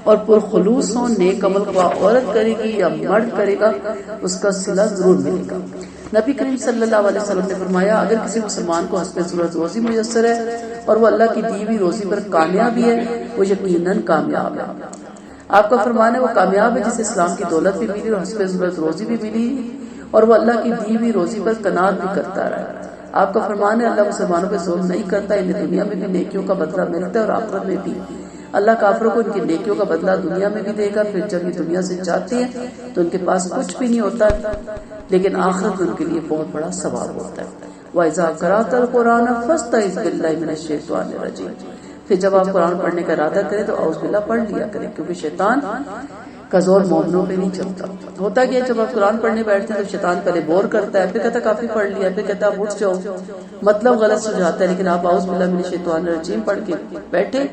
اور پرخلوص ہوں۔ نیک عمل کو عورت کرے گی یا مرد کرے گا، اس کا صلہ ضرور ملے گا۔ نبی کریم صلی اللہ علیہ وسلم نے فرمایا اگر کسی مسلمان کو حسب ضرورت روزی میسر ہے اور وہ اللہ کی دی ہوئی روزی پر کامیاب ہے، وہ یقیناً کامیاب ہے۔ آپ کا فرمان ہے وہ کامیاب ہے جسے اسلام کی دولت بھی ملی اور حسب ضرورت روزی بھی ملی، اور وہ اللہ کی دی ہوئی روزی پر قناعت بھی کرتا رہا۔ آپ کا فرمان ہے اللہ مسلمانوں پہ ظلم نہیں کرتا، انہیں دنیا میں بھی نیکیوں کا بدلہ ملتا ہے اور آخرت میں بھی۔ اللہ کافروں کو ان کی نیکیوں کا بدلہ دنیا میں بھی دے گا، پھر جب یہ دنیا سے جاتے ہیں تو ان کے پاس کچھ بھی نہیں ہوتا، لیکن آخرت میں ان کے لیے بہت بڑا ثواب ہوتا ہے۔ وَإِذَا قَرَأْتَ الْقُرْآنَ فَاسْتَعِذْ بِاللَّهِ مِنَ الشَّيْطَانِ الرَّجِيمِ۔ پھر جب آپ قرآن پڑھنے کا ارادہ کریں تو اعوذ باللہ پڑھ لیا کریں، کیونکہ شیطان کا زور مومنوں پہ نہیں چلتا۔ ہوتا کیا جب آپ قرآن پڑھنے بیٹھتے ہیں تو شیطان پہلے بور کرتا ہے، پھر کہتا کافی پڑھ لیا، پھر کہتا آپ اٹھ جاؤ، مطلب غلط سمجھاتا ہے، لیکن آپ اعوذ باللہ من الشیطان الرجیم پڑھ کے بیٹھے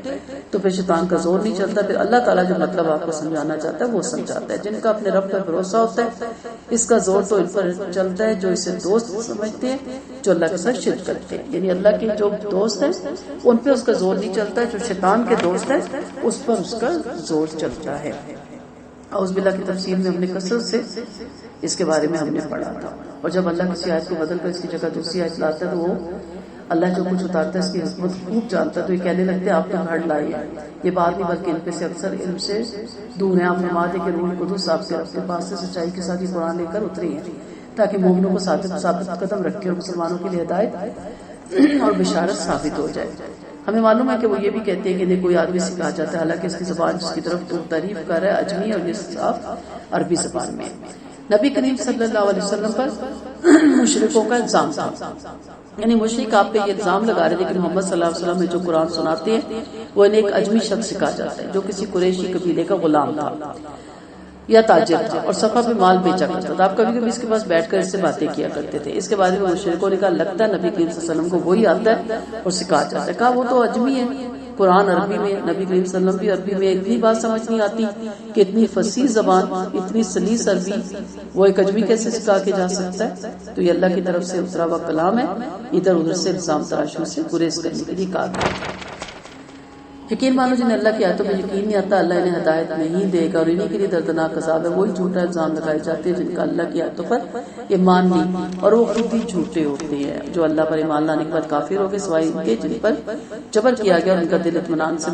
تو پھر شیطان کا زور نہیں چلتا، پھر اللہ تعالیٰ جو مطلب آپ کو سمجھانا چاہتا ہے وہ سمجھاتا ہے۔ جن کا اپنے رب پر بھروسہ ہوتا ہے اس کا زور تو ان پر چلتا ہے جو اسے دوست سمجھتے ہیں، جو اللہ کے ساتھ شرک کرتے ہیں۔ یعنی اللہ کے جو دوست ہیں ان پہ اس کا زور نہیں چلتا ہے، جو شیطان کے دوست ہیں اس پر اس کا زور چلتا ہے۔ اعوذ باللہ کی تفسیر میں ہم نے کثرت سے اس کے بارے میں ہم نے پڑھا تھا، اور جب اللہ کسی آیت کو بدل کر اس کی جگہ دوسری آیت لاتا ہے تو وہ اللہ جو کچھ اتارتا ہے اس کی حکمت خوب جانتا ہے، تو یہ کہنے لگتے ہیں آپ تو گھڑ لائے ہیں۔ یہ بات نہیں بلکہ ان پہ سے اکثر علم سے دور ہیں۔ آپ فرماتے کہ روح القدس آپ سے اپنے پاس سے سچائی کے ساتھ یہ قرآن لے کر اترے ہیں تاکہ مومنوں کو ثابت قدم رکھے اور مسلمانوں کے لیے ہدایت اور بشارت ثابت ہو جائے۔ ہمیں معلوم ہے کہ وہ یہ بھی کہتے ہیں کہ کوئی آدمی سے کہا جاتا ہے، حالانکہ اس کی زبان جس کی طرف تو تعریف کر رہا ہے اجمی، اور یہ صاف عربی زبان میں۔ نبی کریم صلی اللہ علیہ وسلم پر مشرکوں کا الزام تھا، یعنی مشرک آپ پہ یہ الزام لگا رہے تھے کہ محمد صلی اللہ علیہ وسلم میں جو قرآن سناتے ہیں وہ انہیں ایک اجمی شخص سے کہا جاتا ہے جو کسی قریشی قبیلے کا غلام تھا یا تاجر تھا اور صفحہ پہ مال بیچا کرتا تھا۔ آپ کبھی کبھی اس کے پاس بیٹھ کر اس سے باتیں کیا کرتے تھے۔ اس کے بارے میں مشرکوں نے کہا لگتا ہے نبی کریم صلی اللہ علیہ وسلم کو وہی آتا ہے اور سکھا جاتا ہے۔ کہا وہ تو اجمی ہے، قرآن عربی میں، نبی کریم صلی اللہ علیہ وسلم بھی عربی میں، اتنی بات سمجھ نہیں آتی کہ اتنی فصیح زبان، اتنی سلیس عربی وہ ایک اجمی کیسے سکھا کے جا سکتا ہے؟ تو یہ اللہ کی طرف سے اترا ہوا کلام ہے، ادھر ادھر سے الزام تراشوں سے گریز کرنے کے لیے کہا گیا۔ یقین مانو جنہیں اللہ کی آیتوں میں یقین نہیں آتا، اللہ انہیں ہدایت نہیں دے گا، اور انہیں کے لیے دردناک عذاب ہے۔ وہی جھوٹا الزام لگائے جاتے ہیں جن کا اللہ کی آیتوں پر ایمان نہیں، اور وہ خود ہی جھوٹے ہوتے ہیں۔ جو اللہ پر ایمان لانے کے بعد کافر ہو گئے سوائے ان کے جن پر جبر کیا گیا اور ان کا دل ایمان سے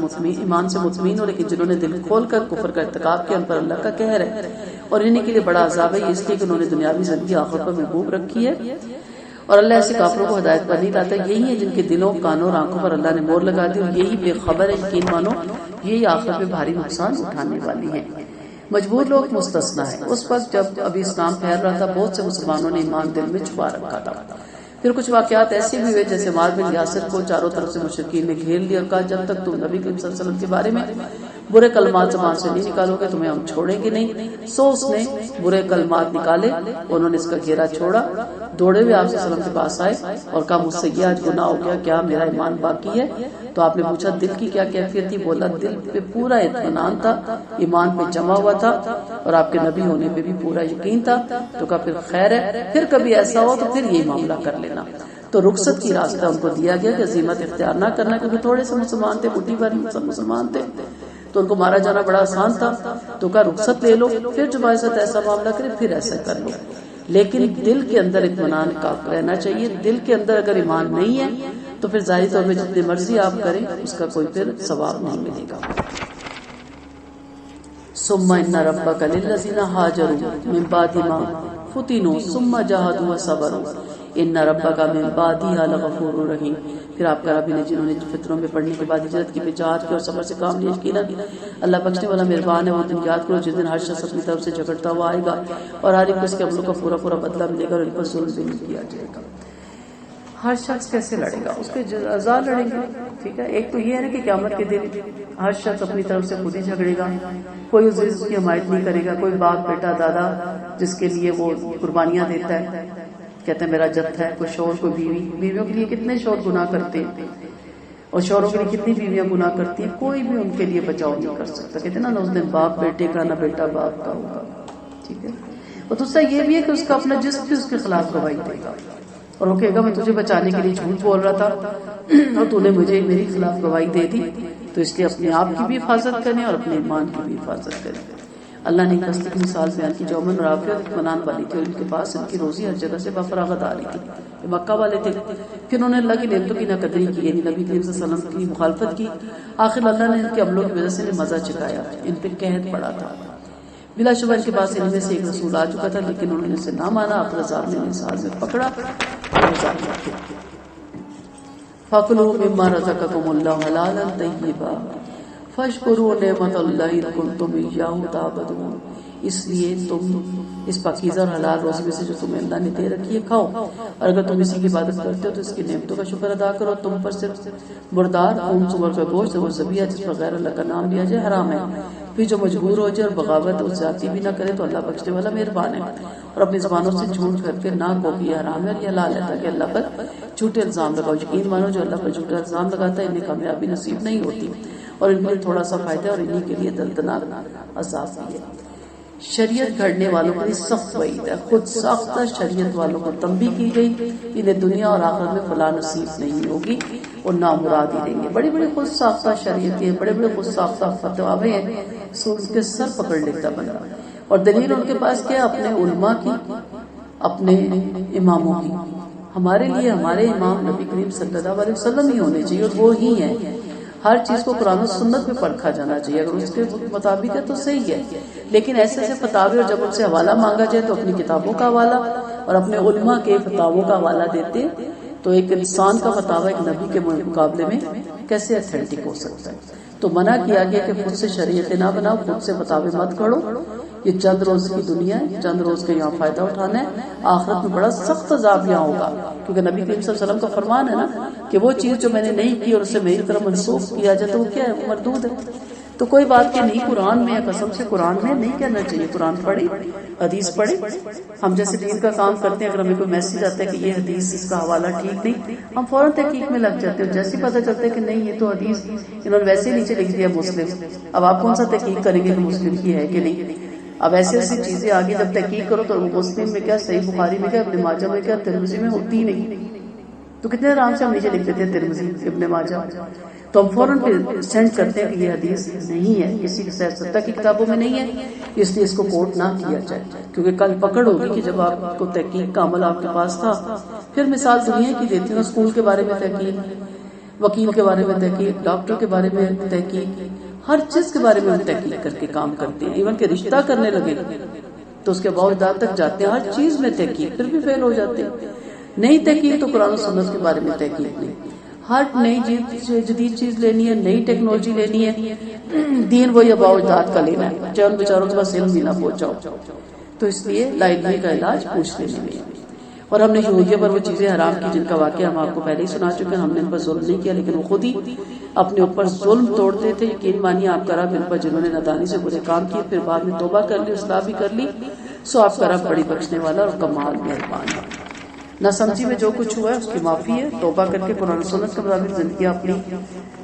مطمئن ہو، لیکن جنہوں نے دل کھول کر کفر کا ارتکاب کیا ان پر اللہ کا قہر ہے، اور انہیں کے لیے بڑا عذاب ہے، اس لیے کہ انہوں نے دنیاوی زندگی آخرت پر محبوب رکھی ہے، اور اللہ ایسے کافروں کو ہدایت پر نہیں لاتا۔ یہی ہے جن کے دلوں، کانوں اور آنکھوں پر اللہ نے مور لگا دی، اور یہی بے خبر ہے، یقین مانو یہی آخرت میں بھاری نقصان اٹھانے والی ہیں۔ مجبور لوگ مستثنا ہے۔ اس وقت جب ابھی اسلام پھیل رہا تھا، بہت سے مسلمانوں نے ایمان دل میں چھپا رکھا تھا۔ پھر کچھ واقعات ایسے بھی ہوئے جیسے عمار بن یاسر کو چاروں طرف سے مشرکین نے گھیر لیا اور کہا جب تک تم نبی کریم صلی اللہ علیہ وسلم کے بارے میں برے کلمات زبان سے نہیں نکالو گے تمہیں ہم چھوڑیں گے نہیں۔ سو اس نے برے کلمات نکالے، انہوں نے اس کا گھیرا چھوڑا، دوڑے ہوئے آپ صلی اللہ علیہ وسلم کے پاس آئے اور کہا مجھ سے یہ آج گناہ ہو گیا، کیا میرا ایمان باقی ہے؟ تو آپ نے پوچھا دل کی کیا کیفیت تھی؟ بولا دل پہ پورا اطمینان تھا، ایمان پہ جمع ہوا تھا، اور آپ کے نبی ہونے پہ بھی پورا یقین تھا۔ تو کہا پھر خیر ہے، پھر کبھی ایسا ہو تو پھر یہ معاملہ کر لینا۔ تو رخصت کی راستہ ان کو دیا گیا کہ عزیمت اختیار نہ کرنا، کیونکہ تھوڑے سے مسلمان تھے، مٹھی بھر مسلمان تھے، تو ان کو مارا جانا بڑا آسان تھا۔ تو کہا رخصت لے لو، پھر تمہارے ساتھ ایسا معاملہ کرے پھر ایسا کر لو، لیکن دل کے اندر اطمینان کا رہنا چاہیے۔ دل کے اندر اگر ایمان نہیں ہے تو پھر ظاہری طور پہ جتنی مرضی آپ کریں اس کا کوئی پھر ثواب نہیں ملے گا۔ ثم ان ربک للذین ہاجروا من بعد ما فتنوا ثم جاہدوا وصبروا ان ربک من بعدها لغفور رحیم۔ پھر آپ کا رب نے جنہوں نے فتنوں میں پڑنے کے بعد ہجرت کی، جہاد کی اور صبر سے کام لیا، یقیناً اللہ بخشنے والا مہربان ہے۔ وہ دن یاد کرو جس دن ہر شخص اپنی طرف سے جھگڑتا ہوا آئے گا اور ہر ایک کو اس کے عملوں کا پورا پورا بدلہ ملے گا، اور ان پر ظلم بھی نہیں کیا جائے گا۔ ہر شخص کیسے لڑے گا؟ اس کے جزا لڑیں گے، ٹھیک ہے۔ ایک تو یہ ہے نا کہ قیامت کے دن ہر شخص اپنی طرف سے خود ہی جھگڑے گا، کوئی اس کی حمایت نہیں کرے گا، کوئی باپ بیٹا دادا جس کے لیے وہ قربانیاں دیتا ہے، کہتے ہیں میرا جت ہے، کوئی شوہر کوئی بیوی، بیویوں کے لیے کتنے شوہر گناہ کرتے ہیں اور شوہروں کے لیے کتنی بیویاں گناہ کرتی ہیں، کوئی بھی ان کے لیے بچاؤ نہیں کر سکتا۔ کہتے ہیں نا اس دن باپ بیٹے کا نہ بیٹا باپ کا ہوگا، ٹھیک ہے۔ اور دوسرا یہ بھی ہے کہ اس کا اپنا جسم بھی اس کے خلاف گواہی دے گا، اور وہ کہے گا میں تجھے بچانے کے لیے جھوٹ بول رہا تھا اور تو نے مجھے میری خلاف گواہی دے دی، تو اس لیے اپنے آپ کی بھی حفاظت کریں اور اپنے ایمان کی بھی حفاظت کریں۔ اللہ نے ایک ہستی کی مثال بیان کی جو امن اور عافیت اطمینان والی تھی، اور ان کے پاس ان کی روزی ہر جگہ سے بفراغت آ رہی تھی۔ یہ مکہ والے تھے، پھر انہوں نے اللہ کی نعمتوں کی ناقدری کی، یعنی نبی کریم صلی اللہ علیہ وسلم کی مخالفت کی۔ آخر اللہ نے ان کے عملوں کی وجہ سے مزہ چکایا، ان پہ قحط پڑا تھا۔ بلا شبہ ان کے پاس ان میں سے ایک رسول آ چکا تھا، لیکن انہوں نے اسے نہ مانا۔ آخر عذاب نے انہیں ساز میں پکڑا اور عذاب میں کیا۔ فَكُلُوا مِمَّا رَزَقَكُمُ اللَّهُ حَلَالًا طَيِّبًا فَاشْكُرُوا نِعْمَتَ اللَّهِ إِن كُنتُمْ إِيَّاهُ تَعْبُدُونَ۔ اس لیے تم اس پاکیزہ اور حلال روزی میں سے جو تمہیں اللہ نے دے رکھی ہے کھاؤ، اور اگر تم اسی کی عبادت کرتے ہو تو اس کی نعمتوں کا شکر ادا کرو۔ تم پر صرف مردار خون سور کا گوشت اور ذبیحہ جس پر غیر اللہ کا نام لیا جائے حرام ہے۔ پھر جو مجبور ہو جائے اور بغاوت اور زیادتی بھی نہ کرے تو اللہ بخشنے والا مہربان ہے۔ اور اپنی زبانوں سے جھوٹ کر کے نہ کو کہ یہ حرام ہے اور یہ حلال ہے، تاکہ اللہ پر جھوٹے الزام لگاؤ۔ یقین مانو جو اللہ پر جھوٹا الزام لگاتا ہے انہیں کامیابی نصیب نہیں ہوتی، اور ان کے تھوڑا سا فائدہ اور انہیں کے لیے دردناک عذاب بھی ہے۔ شریعت گھڑنے والوں کو سخت وعید ہے، خود ساختہ شریعت والوں کو تنبیہ کی گئی، انہیں دنیا اور آخرت میں فلاح نصیب نہیں ہوگی اور نامراد ہی رہیں گے۔ بڑی بڑی خود ساختہ شریعتیں، بڑے بڑے خود ساختہ فتوے ہیں، سو اس کے سر پکڑ لیتا بندہ۔ اور دلیل ان کے پاس کیا؟ اپنے علماء کی، اپنے اماموں کی۔ ہمارے لیے ہمارے امام نبی کریم صلی اللہ علیہ وسلم ہی ہونے چاہیے، اور وہ ہی ہیں۔ ہر چیز کو قرآن و سنت میں پرکھا جانا چاہیے، اگر اس کے مطابق ہے تو صحیح ہے، لیکن ایسے ایسے فتاوے اور جب ان سے حوالہ مانگا جائے تو اپنی کتابوں کا حوالہ اور اپنے علماء کے فتاووں کا حوالہ دیتے، تو ایک انسان کا فتاوہ ایک نبی کے مقابلے میں کیسے اتھینٹک ہو سکتا ہے؟ تو منع کیا گیا کہ خود سے شریعتیں نہ بناؤ، خود سے فتاوے مت گھڑو، یہ چند روز کی دنیا ہے، چند روز کا یہاں فائدہ اٹھانا ہے، آخرت میں بڑا سخت عذاب یہاں ہوگا، کیونکہ نبی کریم صلی اللہ علیہ وسلم کا فرمان ہے نا کہ وہ چیز جو میں نے نہیں کی اور اسے میری طرف منسوخ کیا جائے تو وہ کیا ہے؟ وہ مردود ہے۔ تو کوئی بات کہ نہیں قرآن میں قسم سے قرآن میں نہیں کہنا چاہیے. قرآن پڑھے, حدیث پڑھے. ہم جیسے دین کا کام کرتے ہیں, اگر ہمیں کوئی میسج آتا ہے کہ یہ حدیث اس کا حوالہ ٹھیک نہیں, ہم فوراً تحقیق میں لگ جاتے ہیں. جیسے پتہ چلتا ہے کہ نہیں یہ تو حدیث انہوں نے ویسے نیچے لکھ دیا مسلم, اب آپ کون سا تحقیق کریں گے کہ مسلم کی ہے کہ نہیں. اب ایسی ایسی چیزیں آگے جب تحقیق کرو تو مسلم میں کیا, صحیح بخاری میں کیا, ابن ماجہ میں کیا, ترمذی میں ہوتی ہی نہیں. تو کتنے آرام سے ہم نیچے لکھ دیتے ہیں ترمذی, ابن ماجہ. تو ہم فوراً پھر سینڈ کرتے ہیں کہ یہ حدیث نہیں ہے, کسی سیاستہ کی کتابوں میں نہیں ہے, اس لیے اس کو کوٹ نہ کیا جائے. کیونکہ کل پکڑ ہوگی کہ جب آپ کو تحقیق کا عمل آپ کے پاس تھا. پھر مثال دنیا کی دیتی ہوں, اسکول کے بارے میں تحقیق, وکیل کے بارے میں تحقیق, ڈاکٹر کے بارے میں تحقیق, ہر چیز کے بارے میں ہم تحقیق کر کے کام کرتے ہیں. ایون کہ رشتہ کرنے لگے تو اس کے باوجود تک جاتے ہیں, ہر چیز میں تحقیق, پھر بھی فیل ہو جاتے ہیں. نئی تحقیق تو قرآن و سنت کے بارے میں تحقیق نہیں. ہر نئی جدید چیز لینی ہے, نئی ٹیکنالوجی لینی ہے, دین وہی اباء اجداد کا لینا ہے, چاہے ان بیچاروں کے پاس علم بھی نہ پہنچاؤ. تو اس لیے لا علمی کا علاج پوچھ لینے میں. اور ہم نے یہودیوں پر وہ چیزیں حرام کی جن کا واقعہ ہم آپ کو پہلے ہی سنا چکے ہیں. ہم نے ان پر ظلم نہیں کیا, لیکن وہ خود ہی اپنے اوپر ظلم توڑتے تھے. یقین مانیے آپ کا رب ان پر جنہوں نے نادانی سے برے کام کیے پھر بعد میں توبہ کر لی, اصلاح بھی کر لی, سو آپ کا رب بڑی بخشنے والا اور کمال مہربان ہے. نہ سمجھی میں جو کچھ ہوا ہے اس کی معافی ہے. توبہ کر کے قرآن و سنت کے مطابق زندگی اپنی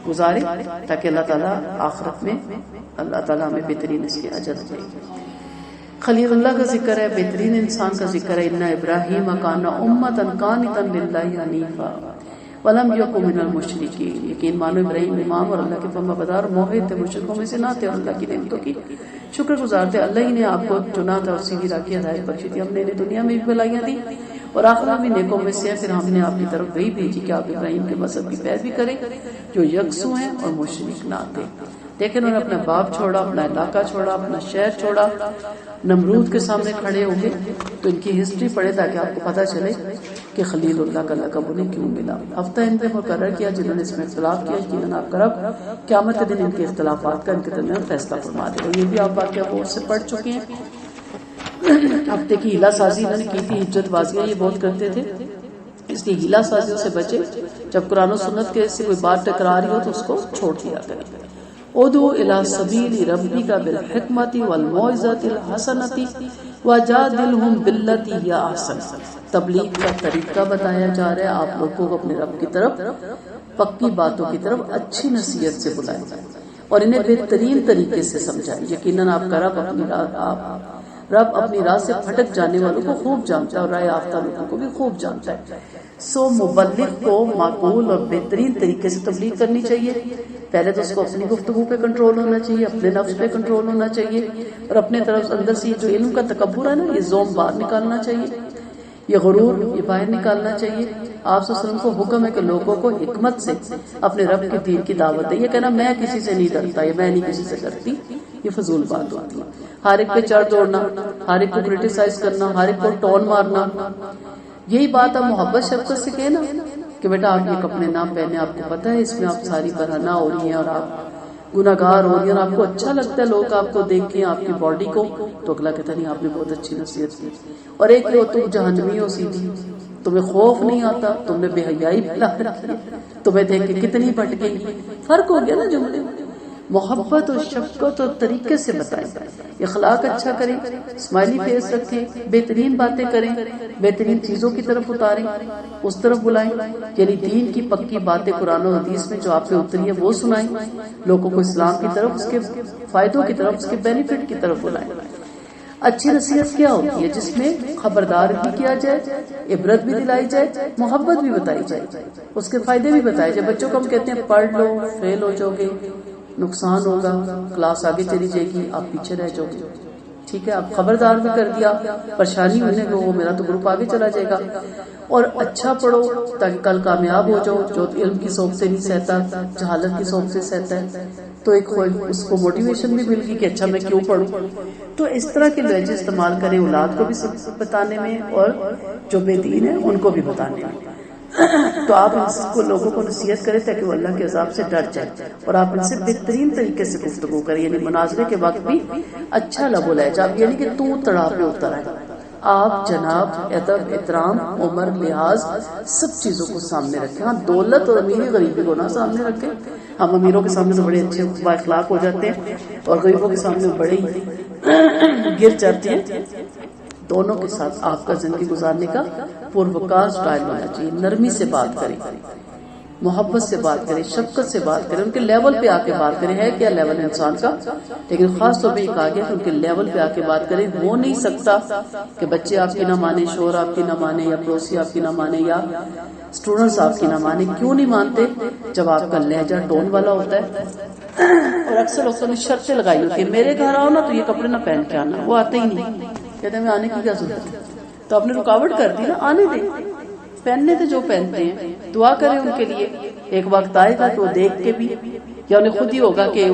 گزارے تاکہ اللہ تعالیٰ آخرت میں اللہ تعالیٰ ہمیں بہترین اس کے اجر دے. خلیل اللہ کا ذکر ہے, بہترین انسان کا ذکر ہے. ان ابراہیم کان امۃ قانتا للہ حنیفا ولم یک من المشرکین. یقین مانو ابراہیم امام اور اللہ کے فرما بردار موحد تھے, مشرکوں میں سے نہ تھے, اور اللہ کی نعمتوں کی شکر گزار تھے. اللہ ہی نے آپ کو چنا تھا اور سیدھی راہ کی ہدایت بخشی تھی. ہم نے انہیں دنیا میں بھی بھلائیاں دی اور آخرت میں نیکوں میں سے. پھر ہم نے آپ کی طرف وہی بھیجی کہ آپ ابراہیم کے مذہب کی پیروی کریں جو یکسو ہیں اور مشرک نہ تھے. لیکن انہوں نے اپنا باپ چھوڑا, اپنا علاقہ چھوڑا, اپنا شہر چھوڑا, نمرود کے سامنے کھڑے ہو گئے. تو ان کی ہسٹری پڑھے تاکہ آپ کو پتہ چلے کہ خلیل اللہ کا لقب انہیں کیوں ملا. ہفتہ ان پہ مقرر کیا جنہوں نے اس میں اختلاف کیا. یقیناً آپ کا رب قیامت کے دن ان کے اختلافات کا ان کے درمیان فیصلہ فرما دے گا. یہ بھی آپ واقعہ بہت سے پڑھ چکے ہیں. ہفتے کی ہیلا سازی انہوں نے کی تھی, ہجرت بازیاں یہ بہت کرتے تھے, اس لیے ہیلا سازیوں سے بچے. جب قرآن و سنت کے سے کوئی بات ٹکرا رہی ہو تو اس کو چھوڑ دیا کریں. ادعو الی سبیل ربک بالحکمت والموعظۃ الحسنۃ وجادلہم باللتی ہی احسن. تبلیغ کا طریقہ بتایا جا رہا ہے. آپ لوگوں کو اپنے رب کی طرف پکی باتوں کی طرف اچھی نصیحت سے بلائیں اور انہیں بہترین طریقے سے سمجھائیں. یقیناً آپ کا رب اپنی راہ سے پھٹک جانے والوں کو خوب جانتا ہے اور راہ یافتہ لوگوں کو بھی خوب جانتا ہے. سو مبلغ کو معقول اور بہترین طریقے سے تبلیغ کرنی چاہیے. پہلے تو اس کو اپنی گفتگو پہ کنٹرول ہونا چاہیے, اپنے نفس پہ کنٹرول ہونا چاہیے, اور اپنے طرف اندر سے جو علم کا تکبر ہے نا, یہ زوم باہر نکالنا چاہیے, یہ غرور یہ باہر نکالنا چاہیے. آپ صلی اللہ علیہ وسلم کو حکم ہے کہ لوگوں کو حکمت سے اپنے رب کے دین کی دعوت دے. یہ کہنا میں کسی سے نہیں ڈرتا یا میں نہیں کسی سے ڈرتی, یہ فضول بات ہوتی ہے. ہر ایک پہ چڑھ دوڑنا, ہر ایک کو کرٹیسائز کرنا, ہر ایک کو ٹون مارنا, یہی بات آپ محبت شفقت سے کہنا کہ بیٹا آپ یہ کپڑے نہ پہنے, آپ کو پتہ ہے اس میں آپ ساری برہنہ ہو رہی ہیں اور آپ گناہگار ہو رہی ہیں, اور آپ کو اچھا لگتا ہے لوگ آپ کو دیکھیں آپ کی باڈی کو, تو اگلا کہتا نہیں آپ نے بہت اچھی نصیحت کی. اور ایک لو تم جہنمی ہو سیدھی, تمہیں خوف نہیں آتا, تم نے بے حیائی پھیلا رکھی ہے, تمہیں دیکھ کے کتنی بھٹ گئی. فرق ہو گیا نا جملے میں. محبت اور شفقت اور طریقے سے بتائیں, اخلاق اچھا کریں, اسمائلی فیس رکھیں, بہترین باتیں کریں, بہترین چیزوں کی طرف اتاریں, اس طرف بلائیں. یعنی دین کی پکی باتیں قرآن و حدیث میں جو آپ پہ اتری ہے وہ سنائیں, لوگوں کو اسلام کی طرف, اس کے فائدوں کی طرف, اس کے بینیفٹ کی طرف بلائیں. اچھی نصیحت کیا ہوتی ہے؟ جس میں خبردار بھی کیا جائے, عبرت بھی دلائی جائے, محبت بھی بتائی جائے, اس کے فائدے بھی بتائے جائے. بچوں کو ہم کہتے ہیں پڑھ لو فیل ہو جاؤ گے, نقصان ہوگا, کلاس آگے چلی جائے گی, آپ پیچھے رہ جاؤ گے. ٹھیک ہے, آپ خبردار بھی کر دیا, پریشانی ہونے کو وہ میرا تو گروپ آگے چلا جائے گا. اور اچھا پڑھو تاکہ کل کامیاب ہو جاؤ. جو علم کی صوب سے نہیں سہتا, جہالت کی صوب سے سہتا ہے, تو ایک اس کو موٹیویشن بھی مل گئی کہ اچھا میں کیوں پڑھوں. تو اس طرح کے لہجے استعمال کریں اولاد کو بھی بتانے میں اور جو بے دین ہے ان کو بھی بتانے میں. تو آپ ان کو لوگوں کو نصیحت کریں تاکہ وہ اللہ کے عذاب سے ڈر جائے, اور آپ ان سے بہترین طریقے سے گفتگو کریں. یعنی مناظرے کے وقت بھی اچھا لب و لہجہ, یہ نہیں کہ تو تڑا پہ اتر آئے, آپ جناب ادب احترام عمر لحاظ سب چیزوں کو سامنے رکھیں. ہاں دولت اور امیری غریبی کو نہ سامنے رکھیں. ہم امیروں کے سامنے تو بڑے اچھے با اخلاق ہو جاتے ہیں اور غریبوں کے سامنے بڑے گر جاتے ہیں. دونوں کے ساتھ آپ کا زندگی گزارنے کا پروکار سٹائل ہونا چاہیے. نرمی سے بات کریں, محبت سے بات کریں, شفقت سے بات کریں, ان کے لیول پہ آ کے بات کریں. ہے کیا لیول انسان کا, لیکن خاص طور پہ یہ کہا گیا کہ ان کے لیول پہ آ کے بات کریں. ہو نہیں سکتا کہ بچے آپ کی نہ مانے, شوہر آپ کی نہ مانے, یا پڑوسی آپ کی نہ مانے, یا اسٹوڈنٹس آپ کی نہ مانے. کیوں نہیں مانتے؟ جب آپ کا لہجہ ٹون والا ہوتا ہے. اور اکثر لوگوں نے شرطیں لگائی ہوتی ہے, میرے گھر آؤ نا تو یہ کپڑے نہ پہن کے آنا. وہ آتے ہی نہیں, کہتے ہیں میں آنے کی کیا ضرورت ہے؟ تو آپ نے رکاوٹ کر دی نا. آنے دیں, پہننے تھے جو پہنتے ہیں, دعا کریں ان کے لیے. ایک وقت آئے گا کہ وہ دیکھ کے بھی, یا انہیں خود ہی ہوگا کہ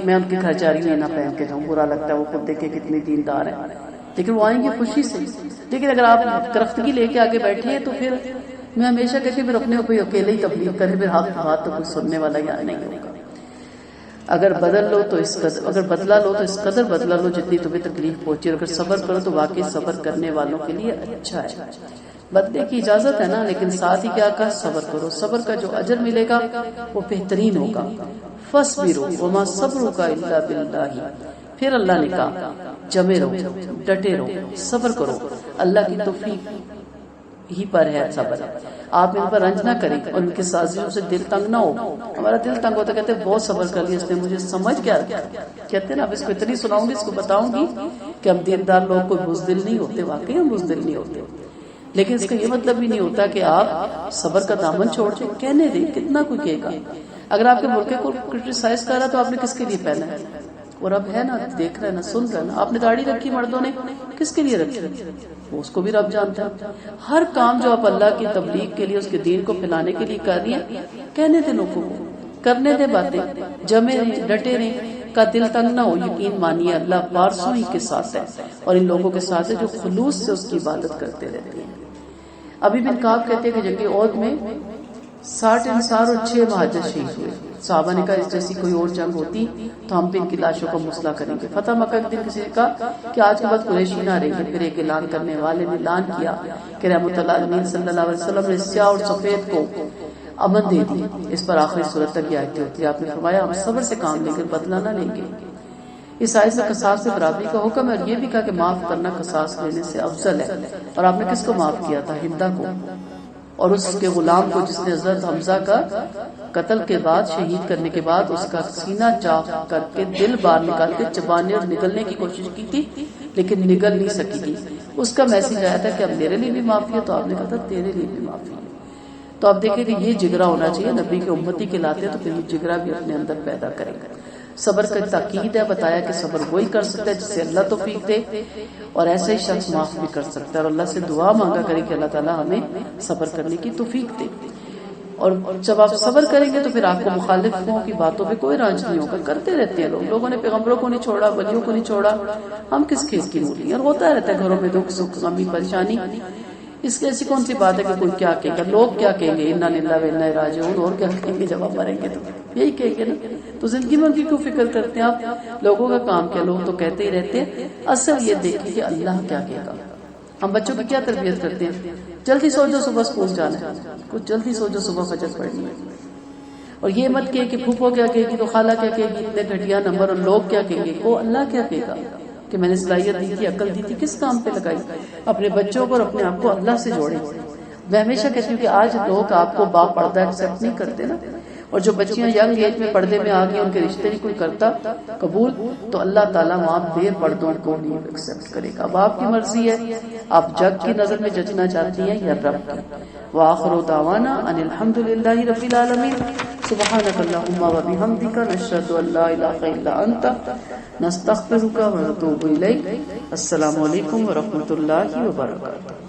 میں ان کے گھر جا رہی ہوں نہ پہن کے جاؤں, برا لگتا ہے. وہ خود دیکھے کتنے دیندار ہیں, لیکن وہ آئیں گے خوشی سے. لیکن اگر آپ کرختگی لے کے آگے بیٹھے ہیں تو پھر میں ہمیشہ کہتی ہوں پھر اپنے کوئی اکیلے ہی تبلیغ کرے, پھر ہاتھ تو کوئی سننے والا یا نہیں ہوگا. اگر بدل لو تو اس قدر, اگر بدلا لو تو اس قدر بدلا لو جتنی تمہیں تکلیف پہنچی. اور اگر صبر کرو تو واقعی صبر کرنے والوں کے لیے اچھا ہے. بدلے کی اجازت ہے نا, لیکن ساتھ ہی کیا کہا, صبر کرو. صبر کا جو اجر ملے گا وہ بہترین ہوگا. فاصبروا وما صبرک الا باللہ. پھر اللہ نے کہا جمے رہو, ڈٹے رہو, صبر کرو. اللہ کی توفیق ہی پر ہے صبر. آپ ان پر رنج نہ کریں اور ان کے سازشوں سے دل تنگ نہ ہو. ہمارا دل تنگ ہوتا, کہتے ہیں بہت صبر کر لیا اس نے, مجھے سمجھ کیا کہتے ہیں نا, اب اس کو اتنی سناؤں گی, اس کو بتاؤں گی کہ ہم دیندار لوگ کوئی بزدل نہیں ہوتے. واقعی ہم بزدل نہیں ہوتے, لیکن اس کا یہ مطلب بھی نہیں ہوتا کہ آپ صبر کا دامن چھوڑ دیں. کہنے دیں, کتنا کوئی کہے گا. اگر آپ کے ملک کو کرٹیسائز کر رہا تو آپ نے کس کے لیے پہنا ہے؟ اور اب ہے نا, دیکھ رہا ہے نا, سن رہا ہے نا. آپ نے داڑھی رکھی, مردوں نے کس کے لیے رکھی؟ وہ اس کو بھی رب جانتا ہے. ہر کام جو آپ اللہ کی تبلیغ کے لیے, اس کے دین کو پھیلانے کے لیے کر رہی ہیں, کہنے دیں لوگوں کو, کرنے دیں باتیں, جمے رہیں, ڈٹے رہیں. کا دل تنگ نہ ہو. یقین مانیے اللہ بارسوں ہی کے ساتھ ہے, اور ان لوگوں کے ساتھ ہے جو خلوص سے اس کی عبادت کرتے رہتے ہیں. ابھی بن کعب کہتے ہیں کہ جنگ عہد میں 60 انصار اور 6 مہاجر شہید ہوئے. صحابہ نے کہا اس جیسی کوئی اور جنگ ہوتی تو ہم بھی ان کی لاشوں کو مسلح کریں گے. فتح مکہ کے دن کسی نے کہا کہ آج کے بعد قریشی نہ رہیں گے. پھر ایک اعلان کرنے والے نے اعلان کیا کہ رحمت اللہ علیہ صلی اللہ علیہ وسلم نے سیاہ اور سفید کو امن دے دی. اس پر آخری صورت تک یہ آیتیں ہوتی ہے. آپ نے فرمایا ہم صبر سے کام لیں گے, بدلہ نہ لیں گے. اس آیت سے قصاص سے برابری کا حکم ہے, اور یہ بھی کہا کہ معاف کرنا قصاص لینے سے افضل ہے. اور آپ نے کس کو معاف کیا تھا؟ ہندا کو, اور اس کے غلام کو جس نے حضرت حمزہ کا قتل کے بعد, شہید کرنے کے بعد اس کا سینہ چاک کر کے دل باہر نکال کے چبانے اور نگلنے کی کوشش کی تھی, لیکن نگل نہیں سکی تھی. اس کا میسج آیا تھا کہ اب میرے لیے بھی معافی ہے, تو آپ نے کہا تھا تیرے لیے بھی معافی ہے. تو آپ دیکھیں کہ یہ جگرا ہونا چاہیے. نبی کے امتی کے لاتے تو پھر یہ جگرا بھی اپنے اندر پیدا کریں گے. صبر کا تاکید ہے, بتایا کہ صبر وہی کر سکتا ہے جسے اللہ توفیق دے, اور ایسا ہی شخص معاف بھی کر سکتا ہے. اور اللہ سے دعا مانگا کرے کہ اللہ تعالیٰ ہمیں صبر کرنے کی توفیق دے. اور جب آپ صبر کریں گے تو پھر آپ کو مخالفوں کی باتوں پہ کوئی رانج نہیں ہوگا. کرتے رہتے ہیں لوگوں نے پیغمبروں کو نہیں چھوڑا, ولیوں کو نہیں چھوڑا, ہم کس کھیت کی مولی. اور ہوتا رہتا ہے گھروں میں دکھ سکھ غمی پریشانی. اس کی ایسی کون سی بات ہے کہ کوئی کیا کہے گا, لوگ کیا کہیں گے, انا للہ و انا الیہ راجعون, اور کیا کہیں گے جب آپ مریں گے تو یہی کہیں گے نا. تو زندگی میں ان کی کیوں فکر کرتے ہیں آپ؟ لوگوں کا کام کیا, لوگ تو کہتے ہی رہتے ہیں. اصل یہ دیکھیں کہ اللہ کیا کہے گا. ہم بچوں کی کیا تربیت کرتے ہیں, جلدی سو جاؤ صبح اسکول جانا ہے, کچھ جلدی سو جاؤ صبح فجر پڑھنی ہے. اور یہ مت کہے کہ پھوپھو کیا کہے گی, تو خالہ کیا کہے گی, اتنے گھٹیا نمبر, اور لوگ کیا کہیں گے. وہ اللہ کیا کہے گا کہ میں نے صلاحیت دی تھی, عقل دی تھی, کس کام پہ لگائی. اپنے بچوں کو اور اپنے آپ کو اللہ سے جوڑیں. میں ہمیشہ کہتی ہوں کہ آج لوگ آپ کو با پردہ ایکسپٹ نہیں کرتے نا, اور جو بچیاں ینگ ایج میں پردے میں آ گئی, ان کے رشتے نہیں کوئی کرتا قبول, تو اللہ تعالیٰ وہاں بے پردوں کو نہیں ایکسپٹ کرے گا. اب آپ کی مرضی ہے, آپ جگ کی نظر میں جچنا چاہتی ہیں یا رب کی. وآخر دعوانا ان الحمد للہ رب العالمین. سبحانک اللہم و بحمدک, نشہد ان لا الہ الا انت, نستغفرک و نتوب الیک. السلام علیکم و رحمۃ اللہ وبرکاتہ.